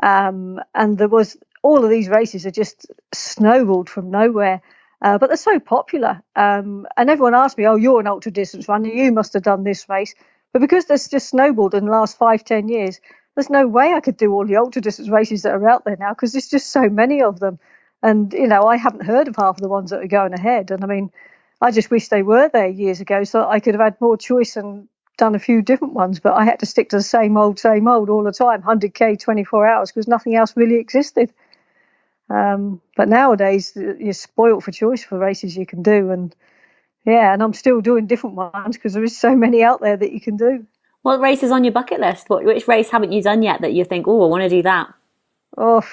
And there was, all of these races are just snowballed from nowhere. But they're so popular. And everyone asked me, "Oh, you're an ultra distance runner. You must have done this race." But because there's just snowballed in the last 5-10 years, there's no way I could do all the ultra distance races that are out there now, because there's just so many of them. And, I haven't heard of half of the ones that are going ahead. And I mean, I just wish they were there years ago so that I could have had more choice and done a few different ones. But I had to stick to the same old all the time, 100K, 24 hours, because nothing else really existed. But nowadays, you're spoilt for choice for races you can do. And I'm still doing different ones because there is so many out there that you can do. What race is on your bucket list? Which race haven't you done yet that you think, oh, I want to do that? Oh,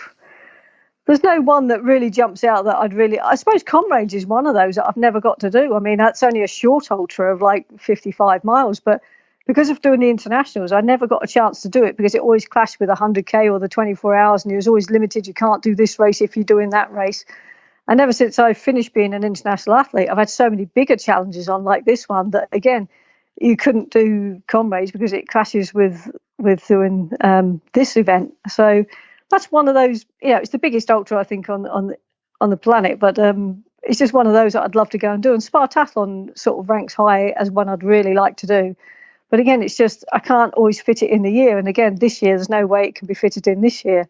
there's no one that really jumps out that I suppose Comrades is one of those that I've never got to do. I mean, that's only a short ultra of like 55 miles, but because of doing the internationals, I never got a chance to do it because it always clashed with 100K or the 24 hours, and it was always limited. You can't do this race if you're doing that race. And ever since I finished being an international athlete, I've had so many bigger challenges on like this one that, again, you couldn't do Comrades because it clashes with doing this event. So that's one of those, it's the biggest ultra, I think, on the planet, but it's just one of those that I'd love to go and do. And Spartathlon sort of ranks high as one I'd really like to do. But again, it's just I can't always fit it in the year. And again, this year, there's no way it can be fitted in this year.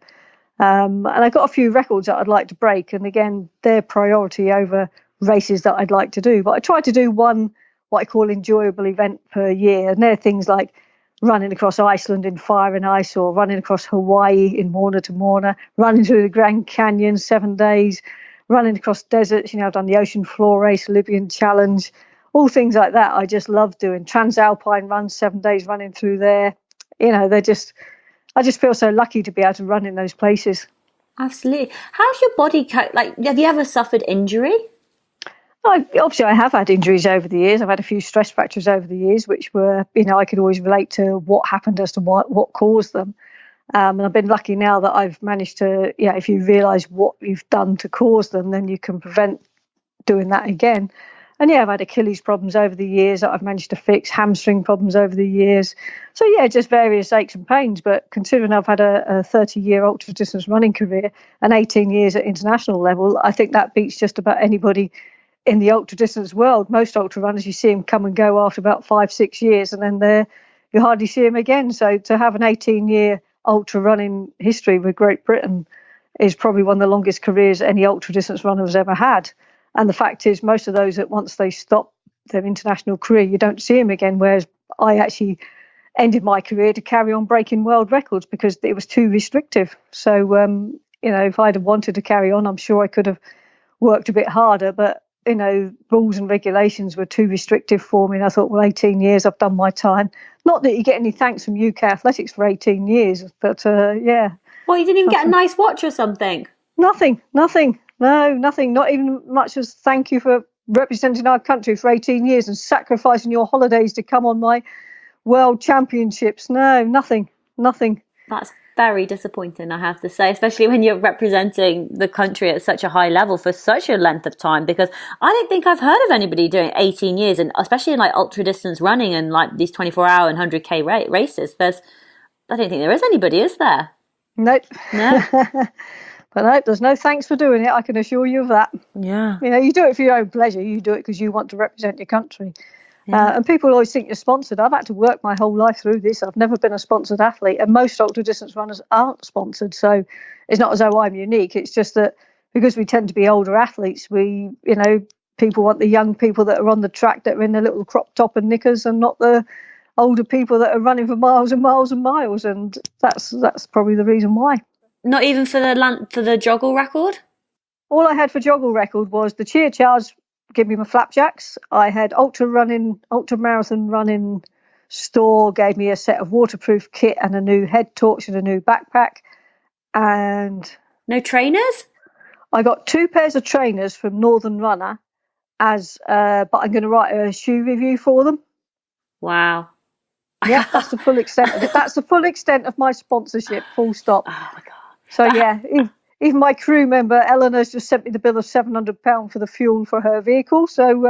And I've got a few records that I'd like to break. And again, they're priority over races that I'd like to do. But I try to do one, what I call enjoyable event per year. And they're things like running across Iceland in fire and ice, or running across Hawaii in Morna to Morna, running through the Grand Canyon 7 days, running across deserts. I've done the Ocean Floor Race, Libyan Challenge, all things like that. I just love doing Transalpine runs, 7 days running through there. I just feel so lucky to be able to run in those places. Absolutely. How's your body have you ever suffered injury? Obviously, I have had injuries over the years. I've had a few stress fractures over the years, which were, I could always relate to what happened as to what caused them. And I've been lucky now that I've managed to, if you realise what you've done to cause them, then you can prevent doing that again. And I've had Achilles problems over the years that I've managed to fix, hamstring problems over the years. So just various aches and pains. But considering I've had a 30-year ultra distance running career and 18 years at international level, I think that beats just about anybody in the ultra distance world. Most ultra runners, you see them come and go after about 5-6 years, and then you hardly see them again. So to have an 18-year ultra running history with Great Britain is probably one of the longest careers any ultra distance runner has ever had. And the fact is, most of those that once they stop their international career, you don't see them again. Whereas I actually ended my career to carry on breaking world records because it was too restrictive. So, if I'd have wanted to carry on, I'm sure I could have worked a bit harder. But rules and regulations were too restrictive for me. And I thought, well, 18 years, I've done my time. Not that you get any thanks from UK Athletics for 18 years, but Well, you didn't even get a nice watch or something? Nothing. No, nothing. Not even much as thank you for representing our country for 18 years and sacrificing your holidays to come on my world championships. No, nothing. That's very disappointing, I have to say, especially when you're representing the country at such a high level for such a length of time, because I don't think I've heard of anybody doing 18 years, and especially in like ultra distance running and like these 24-hour and 100K races. I don't think there is anybody, is there? Nope. No. But no, there's no thanks for doing it, I can assure you of that. Yeah. You do it for your own pleasure. You do it because you want to represent your country. Yeah. And people always think you're sponsored. I've had to work my whole life through this. I've never been a sponsored athlete, and most ultra distance runners aren't sponsored. So it's not as though I'm unique. It's just that because we tend to be older athletes, people want the young people that are on the track that are in their little crop top and knickers, and not the older people that are running for miles and miles and miles. And that's probably the reason why. Not even for the joggle record? All I had for joggle record was the cheer charge, give me my flapjacks. I had ultra marathon running store, gave me a set of waterproof kit and a new head torch and a new backpack. And no trainers? I got 2 pairs of trainers from Northern Runner but I'm going to write a shoe review for them. Wow. Yeah, that's the full extent of it. That's the full extent of my sponsorship, full stop. Oh my God. So even my crew member Eleanor's just sent me the bill of £700 for the fuel for her vehicle. So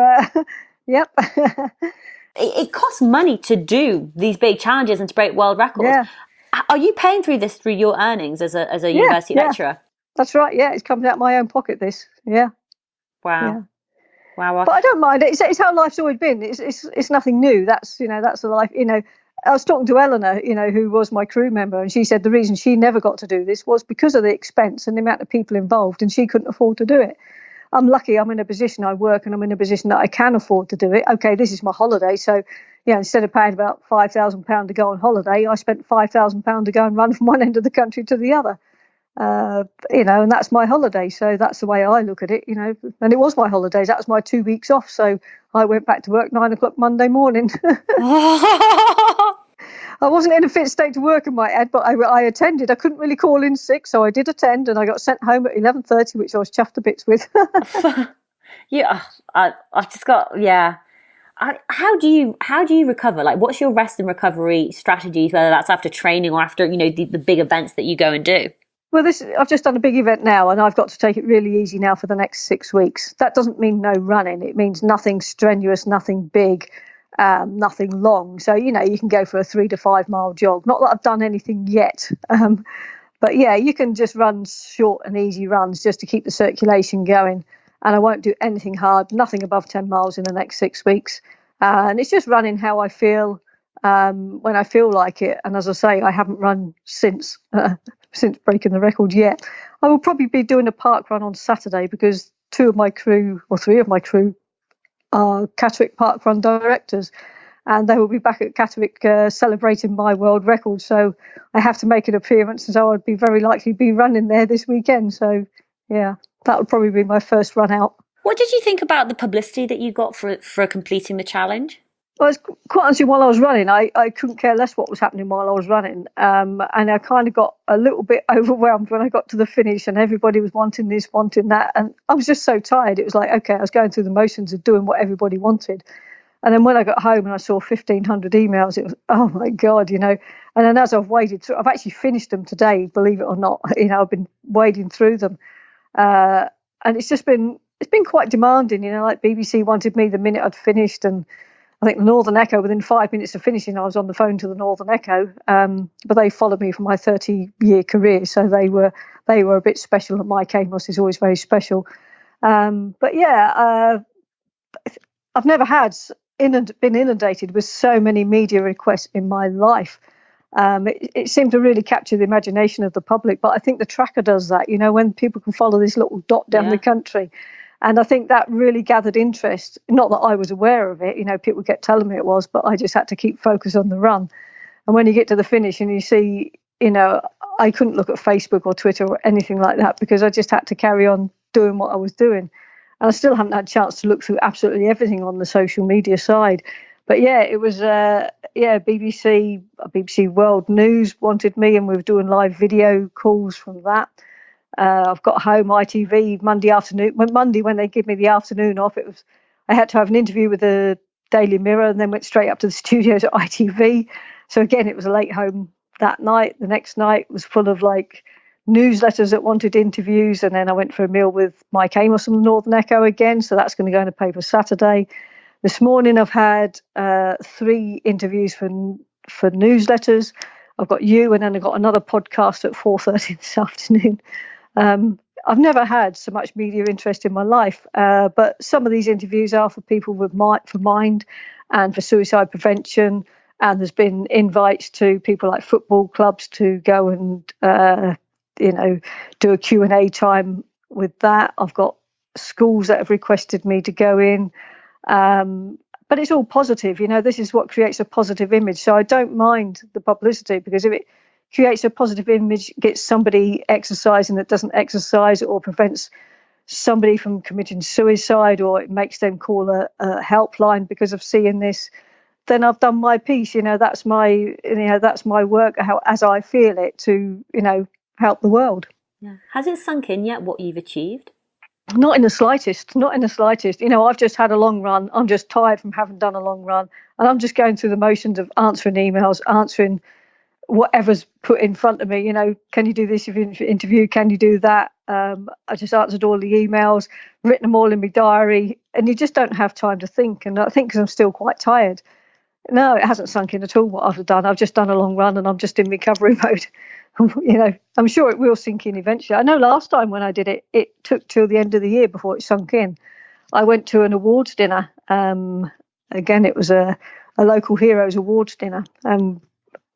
yep. It costs money to do these big challenges and to break world records. Yeah. Are you paying through your earnings as a university lecturer? That's right. Yeah, it's coming out of my own pocket. This. Yeah. Wow. Yeah. Wow. But I don't mind it. It's how life's always been. It's nothing new. That's the life. I was talking to Eleanor, who was my crew member, and she said the reason she never got to do this was because of the expense and the amount of people involved, and she couldn't afford to do it. I'm lucky I'm in a position I work and I'm in a position that I can afford to do it. Okay, this is my holiday. So, instead of paying about £5,000 to go on holiday, I spent £5,000 to go and run from one end of the country to the other. And that's my holiday. So that's the way I look at it, and it was my holidays. That was my 2 weeks off. So I went back to work 9:00 Monday morning. I wasn't in a fit state to work in my head, but I attended. I couldn't really call in sick, so I did attend, and I got sent home at 11:30, which I was chuffed to bits with. Yeah, I've just got How do you recover? Like, what's your rest and recovery strategies? Whether that's after training or after the big events that you go and do. Well, I've just done a big event now, and I've got to take it really easy now for the next 6 weeks. That doesn't mean no running. It means nothing strenuous, nothing big. Nothing long. So, you can go for a 3 to 5 mile jog. Not that I've done anything yet. But yeah, you can just run short and easy runs just to keep the circulation going. And I won't do anything hard, nothing above 10 miles in the next 6 weeks. And it's just running how I feel when I feel like it. And as I say, I haven't run since breaking the record yet. I will probably be doing a park run on Saturday because 3 of my crew are Catterick Park Run directors, and they will be back at Catterick celebrating my world record. So I have to make an appearance, and so I'd be very likely be running there this weekend. So yeah, that would probably be my first run out. What did you think about the publicity that you got for completing the challenge? Well, quite honestly, while I was running, I couldn't care less what was happening while I was running. And I kind of got a little bit overwhelmed when I got to the finish and everybody was wanting this, wanting that. And I was just so tired. It was like, okay, I was going through the motions of doing what everybody wanted. And then when I got home and I saw 1,500 emails, it was, oh my God, And then as I've waded through, I've actually finished them today, believe it or not. I've been wading through them. And it's been quite demanding, like BBC wanted me the minute I'd finished, and I think the Northern Echo, within 5 minutes of finishing, I was on the phone to the Northern Echo. But they followed me for my 30-year career, so they were a bit special. And Mike Amos is always very special. But yeah, I've never been inundated with so many media requests in my life. It seemed to really capture the imagination of the public. But I think the tracker does that, when people can follow this little dot down the country. And I think that really gathered interest. Not that I was aware of it, people kept telling me it was, but I just had to keep focus on the run. And when you get to the finish and you see, I couldn't look at Facebook or Twitter or anything like that because I just had to carry on doing what I was doing. And I still haven't had a chance to look through absolutely everything on the social media side. But yeah, it was, BBC World News wanted me, and we were doing live video calls from that. I've got home ITV Monday afternoon. When they give me the afternoon off, I had to have an interview with the Daily Mirror and then went straight up to the studios at ITV. So again, it was a late home that night. The next night was full of newsletters that wanted interviews, and then I went for a meal with Mike Amos from the Northern Echo again. So that's going to go in the paper Saturday. This morning I've had 3 interviews for newsletters. I've got you, and then I've got another podcast at 4:30 this afternoon. I've never had so much media interest in my life, but some of these interviews are for people for mind and for suicide prevention, and there's been invites to people like football clubs to go and do a Q&A time with that. I've got schools that have requested me to go in, but it's all positive. This is what creates a positive image, so I don't mind the publicity, because if it creates a positive image, gets somebody exercising that doesn't exercise, or prevents somebody from committing suicide, or it makes them call a helpline because of seeing this, then I've done my piece. That's my work, as I feel it, to help the world. Yeah. Has it sunk in yet what you've achieved? Not in the slightest. I've just had a long run. I'm just tired from having done a long run, and I'm just going through the motions of answering emails, answering whatever's put in front of me. Can you do this interview? Can you do that? I just answered all the emails, written them all in my diary, and you just don't have time to think. And I think because I'm still quite tired. No, it hasn't sunk in at all what I've done. I've just done a long run and I'm just in recovery mode. I'm sure it will sink in eventually. I know last time when I did it, it took till the end of the year before it sunk in. I went to an awards dinner. Again, it was a a local heroes awards dinner, and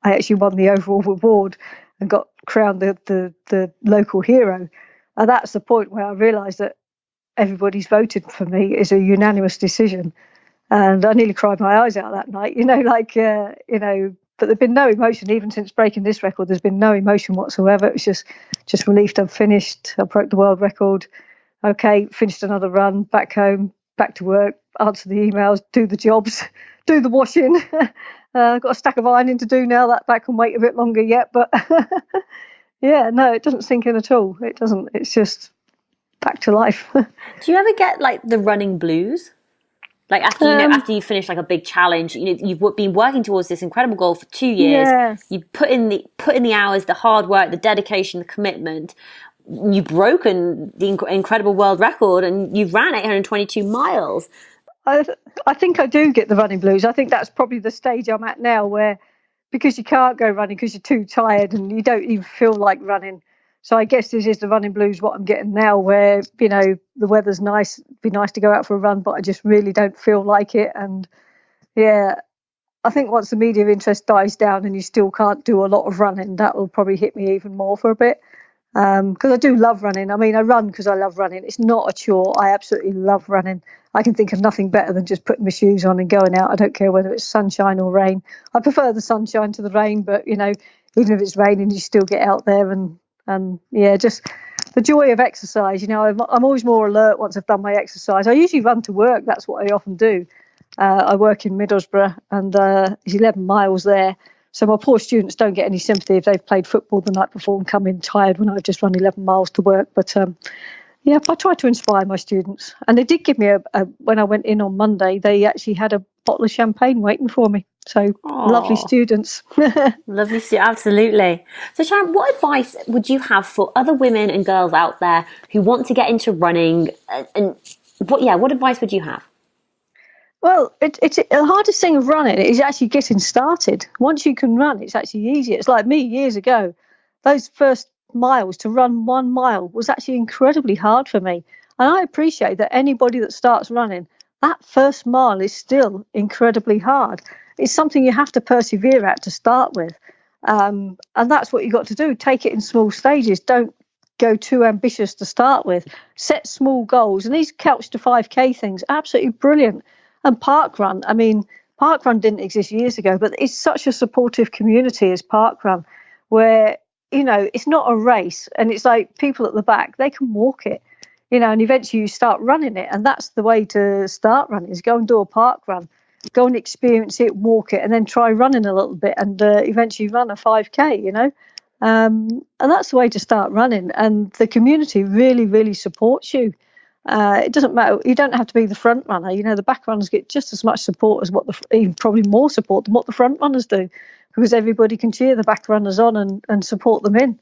I actually won the overall award and got crowned the local hero. And that's the point where I realised that everybody's voted for me. Is a unanimous decision. And I nearly cried my eyes out that night, but there'd been no emotion, even since breaking this record. There's been no emotion whatsoever. It was just relieved I've finished. I broke the world record. Okay, finished another run, back home, back to work, answer the emails, do the jobs, do the washing. I've got a stack of ironing to do now. That can wait a bit longer yet. But yeah, no, it doesn't sink in at all. It doesn't. It's just back to life. Do you ever get like the running blues? Like after you finish like a big challenge, you've been working towards this incredible goal for 2 years. Yeah. You put in the hours, the hard work, the dedication, the commitment. You've broken the incredible world record, and you've ran 822 miles. I think I do get the running blues. I think that's probably the stage I'm at now, where because you can't go running because you're too tired and you don't even feel like running. So I guess this is the running blues, what I'm getting now, where, the weather's nice. It'd be nice to go out for a run, but I just really don't feel like it. And yeah, I think once the media interest dies down and you still can't do a lot of running, that will probably hit me even more for a bit. Because I do love running. I mean, I run because I love running. It's not a chore. I absolutely love running. I can think of nothing better than just putting my shoes on and going out. I don't care whether it's sunshine or rain. I prefer the sunshine to the rain, but, even if it's raining, you still get out there and yeah, just the joy of exercise. I'm always more alert once I've done my exercise. I usually run to work. That's what I often do. I work in Middlesbrough, and it's 11 miles there. So my poor students don't get any sympathy if they've played football the night before and come in tired when I've just run 11 miles to work. But yeah, I try to inspire my students. And they did give me when I went in on Monday, they actually had a bottle of champagne waiting for me. So lovely students. Lovely students, absolutely. So Sharon, what advice would you have for other women and girls out there who want to get into running? And what advice would you have? Well, it's the hardest thing of running is actually getting started. Once you can run, it's actually easier. It's like me years ago. Those first miles, to run 1 mile, was actually incredibly hard for me. And I appreciate that anybody that starts running, that first mile is still incredibly hard. It's something you have to persevere at to start with. And that's what you've got to do. Take it in small stages. Don't go too ambitious to start with. Set small goals. And these Couch to 5K things, absolutely brilliant. And parkrun, parkrun didn't exist years ago, but it's such a supportive community as parkrun, where, it's not a race, and it's like people at the back, they can walk it, and eventually you start running it. And that's the way to start running, is go and do a parkrun, go and experience it, walk it, and then try running a little bit and eventually run a 5K, and that's the way to start running. And the community really, really supports you. It doesn't matter. You don't have to be the front runner. The back runners get just as much support as even probably more support than what the front runners do, because everybody can cheer the back runners on and support them in.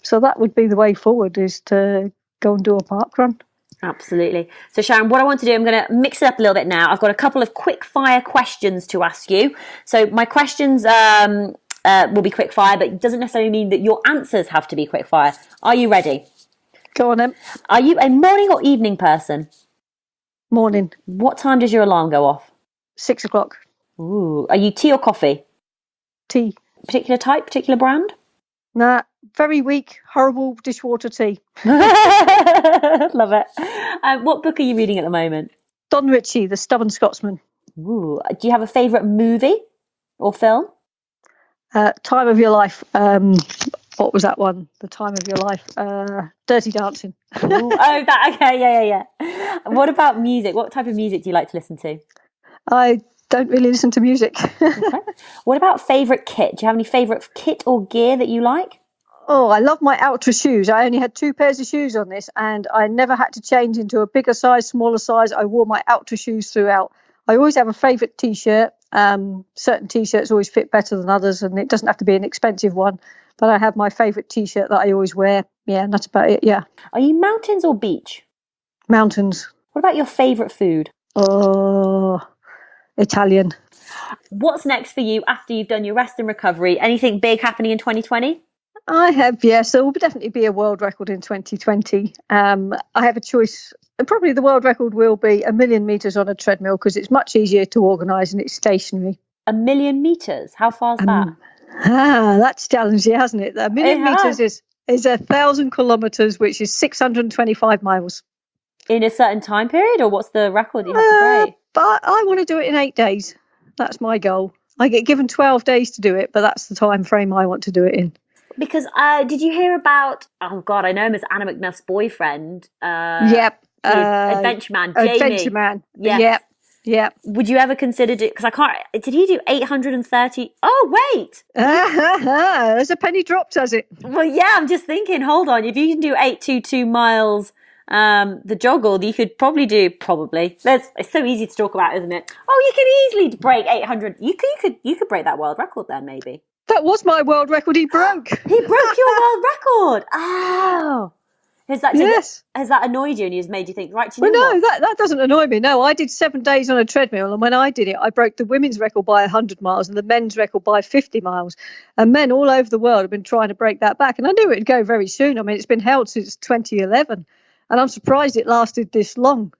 So that would be the way forward, is to go and do a park run. Absolutely. So Sharon, what I want to do, I'm going to mix it up a little bit now. I've got a couple of quick fire questions to ask you. So my questions will be quick fire, but it doesn't necessarily mean that your answers have to be quick fire. Are you ready? Go on then. Are you a morning or evening person? Morning. What time does your alarm go off? 6 o'clock. Ooh. Are you tea or coffee? Tea. Particular type, particular brand? Nah, very weak, horrible dishwater tea. Love it. What book are you reading at the moment? Don Ritchie, The Stubborn Scotsman. Ooh. Do you have a favourite movie or film? Time of Your Life. What was that one? The Time of Your Life. Dirty Dancing. Ooh, that, okay, yeah. What about music? What type of music do you like to listen to? I don't really listen to music. Okay. What about favourite kit? Do you have any favourite kit or gear that you like? Oh, I love my Ultra shoes. I only had 2 pairs of shoes on this, and I never had to change into a bigger size, smaller size. I wore my Ultra shoes throughout. I always have a favourite T-shirt. Certain T-shirts always fit better than others, and it doesn't have to be an expensive one. But I have my favourite T-shirt that I always wear. Yeah, and that's about it, yeah. Are you mountains or beach? Mountains. What about your favourite food? Oh, Italian. What's next for you after you've done your rest and recovery? Anything big happening in 2020? I have, yes. There will definitely be a world record in 2020. I have a choice probably the world record will be 1,000,000 metres on a treadmill because it's much easier to organise and it's stationary. 1,000,000 meters? How far is that? That's challenging, hasn't it? 1,000,000 metres is 1,000 kilometres, which is 625 miles. In a certain time period, or what's the record you have to break? But I want to do it in 8 days. That's my goal. I get given 12 days to do it, but that's the time frame I want to do it in. Because did you hear about, oh God, I know him as Anna McNuff's boyfriend. Yep. Adventure Man, Jamie. Adventure Man. Yes. Yep. Would you ever consider it? Because I can't, did he do 830? Oh, wait. There's a penny dropped, has it? Well, yeah, I'm just thinking, hold on. If you can do 822 miles, the joggle, you could probably do, it's so easy to talk about, isn't it? Oh, you can easily break 800. You could break that world record then, maybe. That was my world record he broke. He broke your world record. Oh. Has that annoyed you and has made you think, right, do you know what? That doesn't annoy me. No, I did 7 days on a treadmill, and when I did it, I broke the women's record by 100 miles and the men's record by 50 miles. And men all over the world have been trying to break that back, and I knew it would go very soon. I mean, it's been held since 2011, and I'm surprised it lasted this long.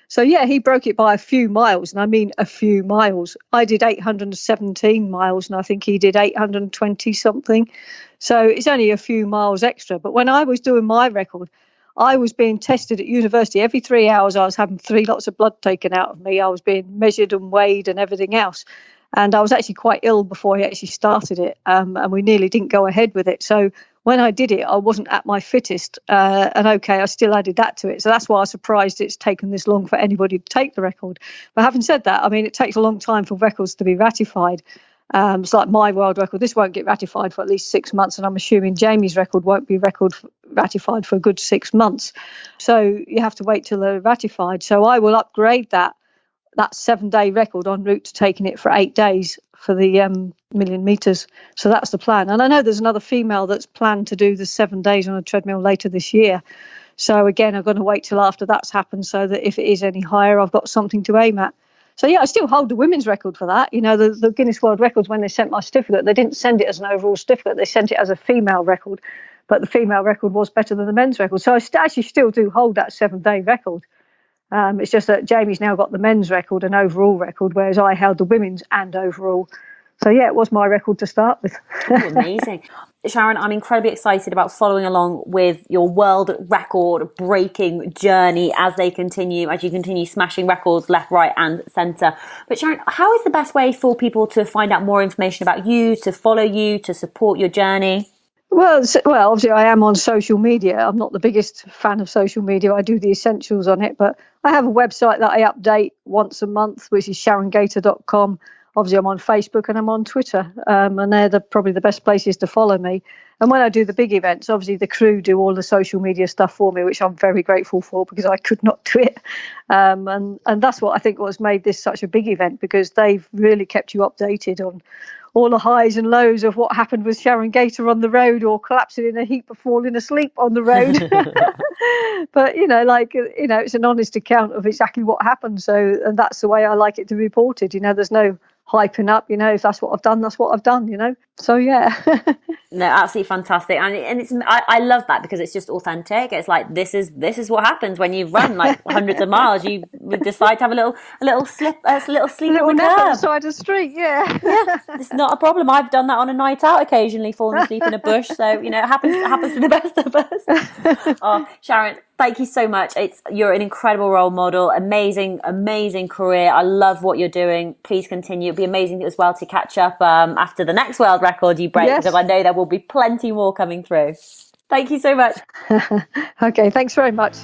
So, yeah, he broke it by a few miles, and I mean a few miles. I did 817 miles, and I think he did 820-something. So it's only a few miles extra. But when I was doing my record, I was being tested at university. Every 3 hours, I was having 3 lots of blood taken out of me. I was being measured and weighed and everything else. And I was actually quite ill before he actually started it, and we nearly didn't go ahead with it. So when I did it, I wasn't at my fittest, and I still added that to it. So that's why I was surprised it's taken this long for anybody to take the record. But having said that, I mean, it takes a long time for records to be ratified. It's like my world record. This won't get ratified for at least 6 months, and I'm assuming Jamie's record won't be ratified for a good 6 months. So you have to wait till they're ratified. So I will upgrade that 7-day record en route to taking it for 8 days for the 1,000,000 metres. So that's the plan. And I know there's another female that's planned to do the 7 days on a treadmill later this year. So again, I'm going to wait till after that's happened so that if it is any higher, I've got something to aim at. So yeah, I still hold the women's record for that. You know, the Guinness World Records, when they sent my certificate, they didn't send it as an overall certificate. They sent it as a female record. But the female record was better than the men's record. So I actually still do hold that 7-day record. It's just that Jamie's now got the men's record and overall record, whereas I held the women's and overall. So, yeah, it was my record to start with. Oh, amazing. Sharon, I'm incredibly excited about following along with your world record breaking journey as you continue smashing records left, right and centre. But Sharon, how is the best way for people to find out more information about you, to follow you, to support your journey? Well, obviously I am on social media. I'm not the biggest fan of social media. I do the essentials on it, but I have a website that I update once a month, which is sharongayter.com. Obviously, I'm on Facebook and I'm on Twitter, and they're probably the best places to follow me. And when I do the big events, obviously the crew do all the social media stuff for me, which I'm very grateful for because I could not do it. And that's what I think what's made this such a big event, because they've really kept you updated on all the highs and lows of what happened with Sharon Gayter on the road, or collapsing in a heap or falling asleep on the road. But, it's an honest account of exactly what happened. So, and that's the way I like it to be reported. There's no hyping up, if that's what I've done, that's what I've done, So, yeah. No, absolutely fantastic. And it's I love that because it's just authentic. It's like, this is what happens when you run like hundreds of miles. You would decide to have a little sleep on the nap curb. on the side of the street, yeah. Yeah, it's not a problem. I've done that on a night out occasionally, falling asleep in a bush. So, it happens to the best of us. Oh, Sharon, thank you so much. You're an incredible role model. Amazing career. I love what you're doing. Please continue. It'd be amazing as well to catch up after the next world record you break, because I know there will be plenty more coming through. Thank you so much. Okay, thanks very much.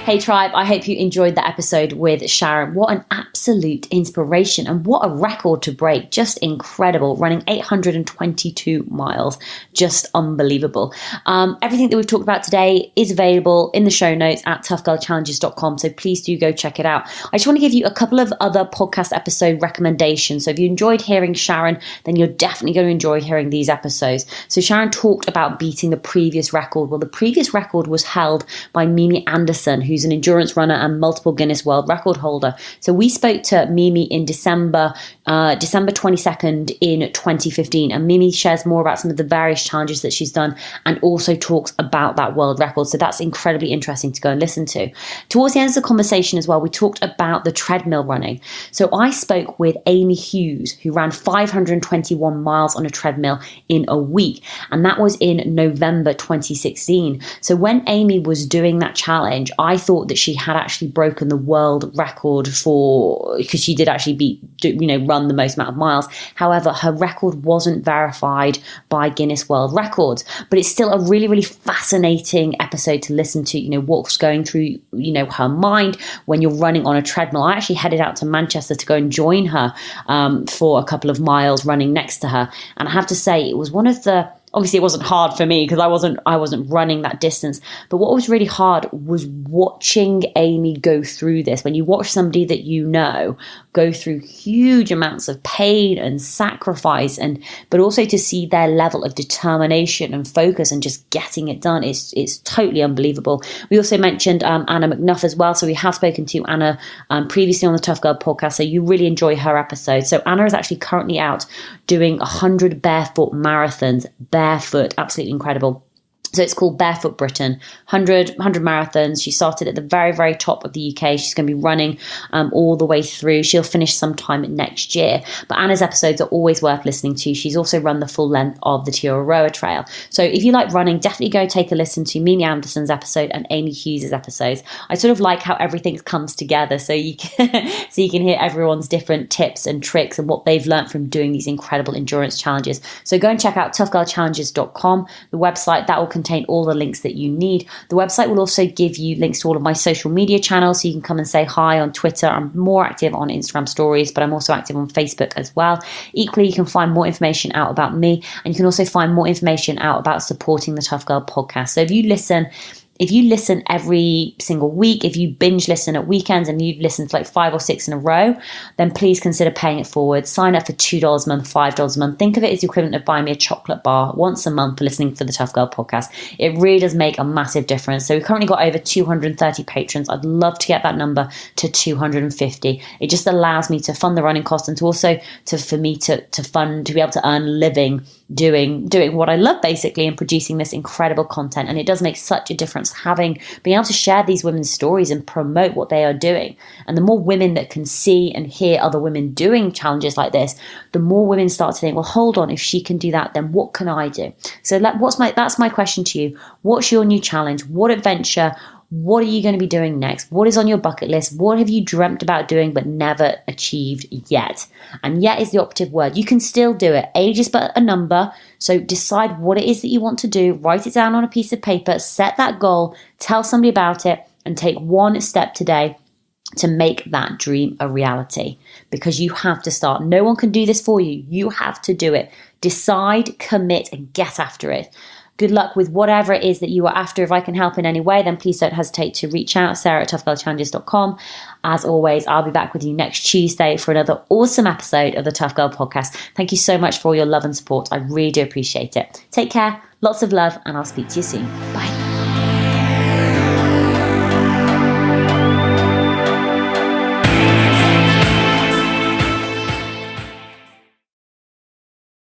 Hey Tribe, I hope you enjoyed that episode with Sharon. What an absolute inspiration, and what a record to break. Just incredible, running 822 miles. Just unbelievable. Everything that we've talked about today is available in the show notes at toughgirlchallenges.com, so please do go check it out. I just want to give you a couple of other podcast episode recommendations. So if you enjoyed hearing Sharon, then you're definitely going to enjoy hearing these episodes. So Sharon talked about beating the previous record. Well, the previous record was held by Mimi Anderson, who who's an endurance runner and multiple Guinness World Record holder. So we spoke to Mimi in December 22nd in 2015, and Mimi shares more about some of the various challenges that she's done and also talks about that world record. So that's incredibly interesting to go and listen to. Towards the end of the conversation as well, we talked about the treadmill running. So I spoke with Amy Hughes, who ran 521 miles on a treadmill in a week, and that was in November 2016. So when Amy was doing that challenge, I thought that she had actually broken the world record because she did actually run the most amount of miles. However, her record wasn't verified by Guinness World Records, but it's still a really, really fascinating episode to listen to, what's going through, her mind when you're running on a treadmill. I actually headed out to Manchester to go and join her for a couple of miles running next to her. And I have to say, it was one of the, obviously it wasn't hard for me because I wasn't running that distance, but what was really hard was watching Amy go through this. When you watch somebody that go through huge amounts of pain and sacrifice, but also to see their level of determination and focus and just getting it done, it's totally unbelievable. We also mentioned Anna McNuff as well. So we have spoken to Anna previously on the Tough Girl podcast, so you really enjoy her episode. So Anna is actually currently out doing 100 barefoot marathons, barefoot, absolutely incredible. So it's called Barefoot Britain, 100 marathons. She started at the very, very top of the UK. She's going to be running all the way through. She'll finish sometime next year. But Anna's episodes are always worth listening to. She's also run the full length of the Tiararoa Trail. So if you like running, definitely go take a listen to Mimi Anderson's episode and Amy Hughes' episodes. I sort of like how everything comes together, so you can hear everyone's different tips and tricks and what they've learned from doing these incredible endurance challenges. So go and check out toughgirlchallenges.com, the website that will contain all the links that you need. The website will also give you links to all of my social media channels, so you can come and say hi on Twitter. I'm more active on Instagram stories, but I'm also active on Facebook as well. Equally, you can find more information out about me, and you can also find more information out about supporting the Tough Girl podcast. So if you listen every single week, if you binge listen at weekends and you've listened to like 5 or 6 in a row, then please consider paying it forward. Sign up for $2 a month, $5 a month. Think of it as the equivalent of buying me a chocolate bar once a month for listening to the Tough Girl podcast. It really does make a massive difference. So we've currently got over 230 patrons. I'd love to get that number to 250. It just allows me to fund the running cost and to also to be able to earn a living doing what I love, basically, and producing this incredible content. And it does make such a difference being able to share these women's stories and promote what they are doing. And the more women that can see and hear other women doing challenges like this, the more women start to think, well, hold on, if she can do that, then what can I do? So that's my question to you. What's your new challenge? What adventure? What are you going to be doing next? What is on your bucket list? What have you dreamt about doing but never achieved yet? And yet is the operative word. You can still do it. Age is but a number. So decide what it is that you want to do. Write it down on a piece of paper. Set that goal. Tell somebody about it. And take one step today to make that dream a reality. Because you have to start. No one can do this for you. You have to do it. Decide, commit, and get after it. Good luck with whatever it is that you are after. If I can help in any way, then please don't hesitate to reach out, sarah@toughgirlchallenges.com. As always, I'll be back with you next Tuesday for another awesome episode of the Tough Girl podcast. Thank you so much for all your love and support. I really do appreciate it. Take care, lots of love, and I'll speak to you soon. Bye.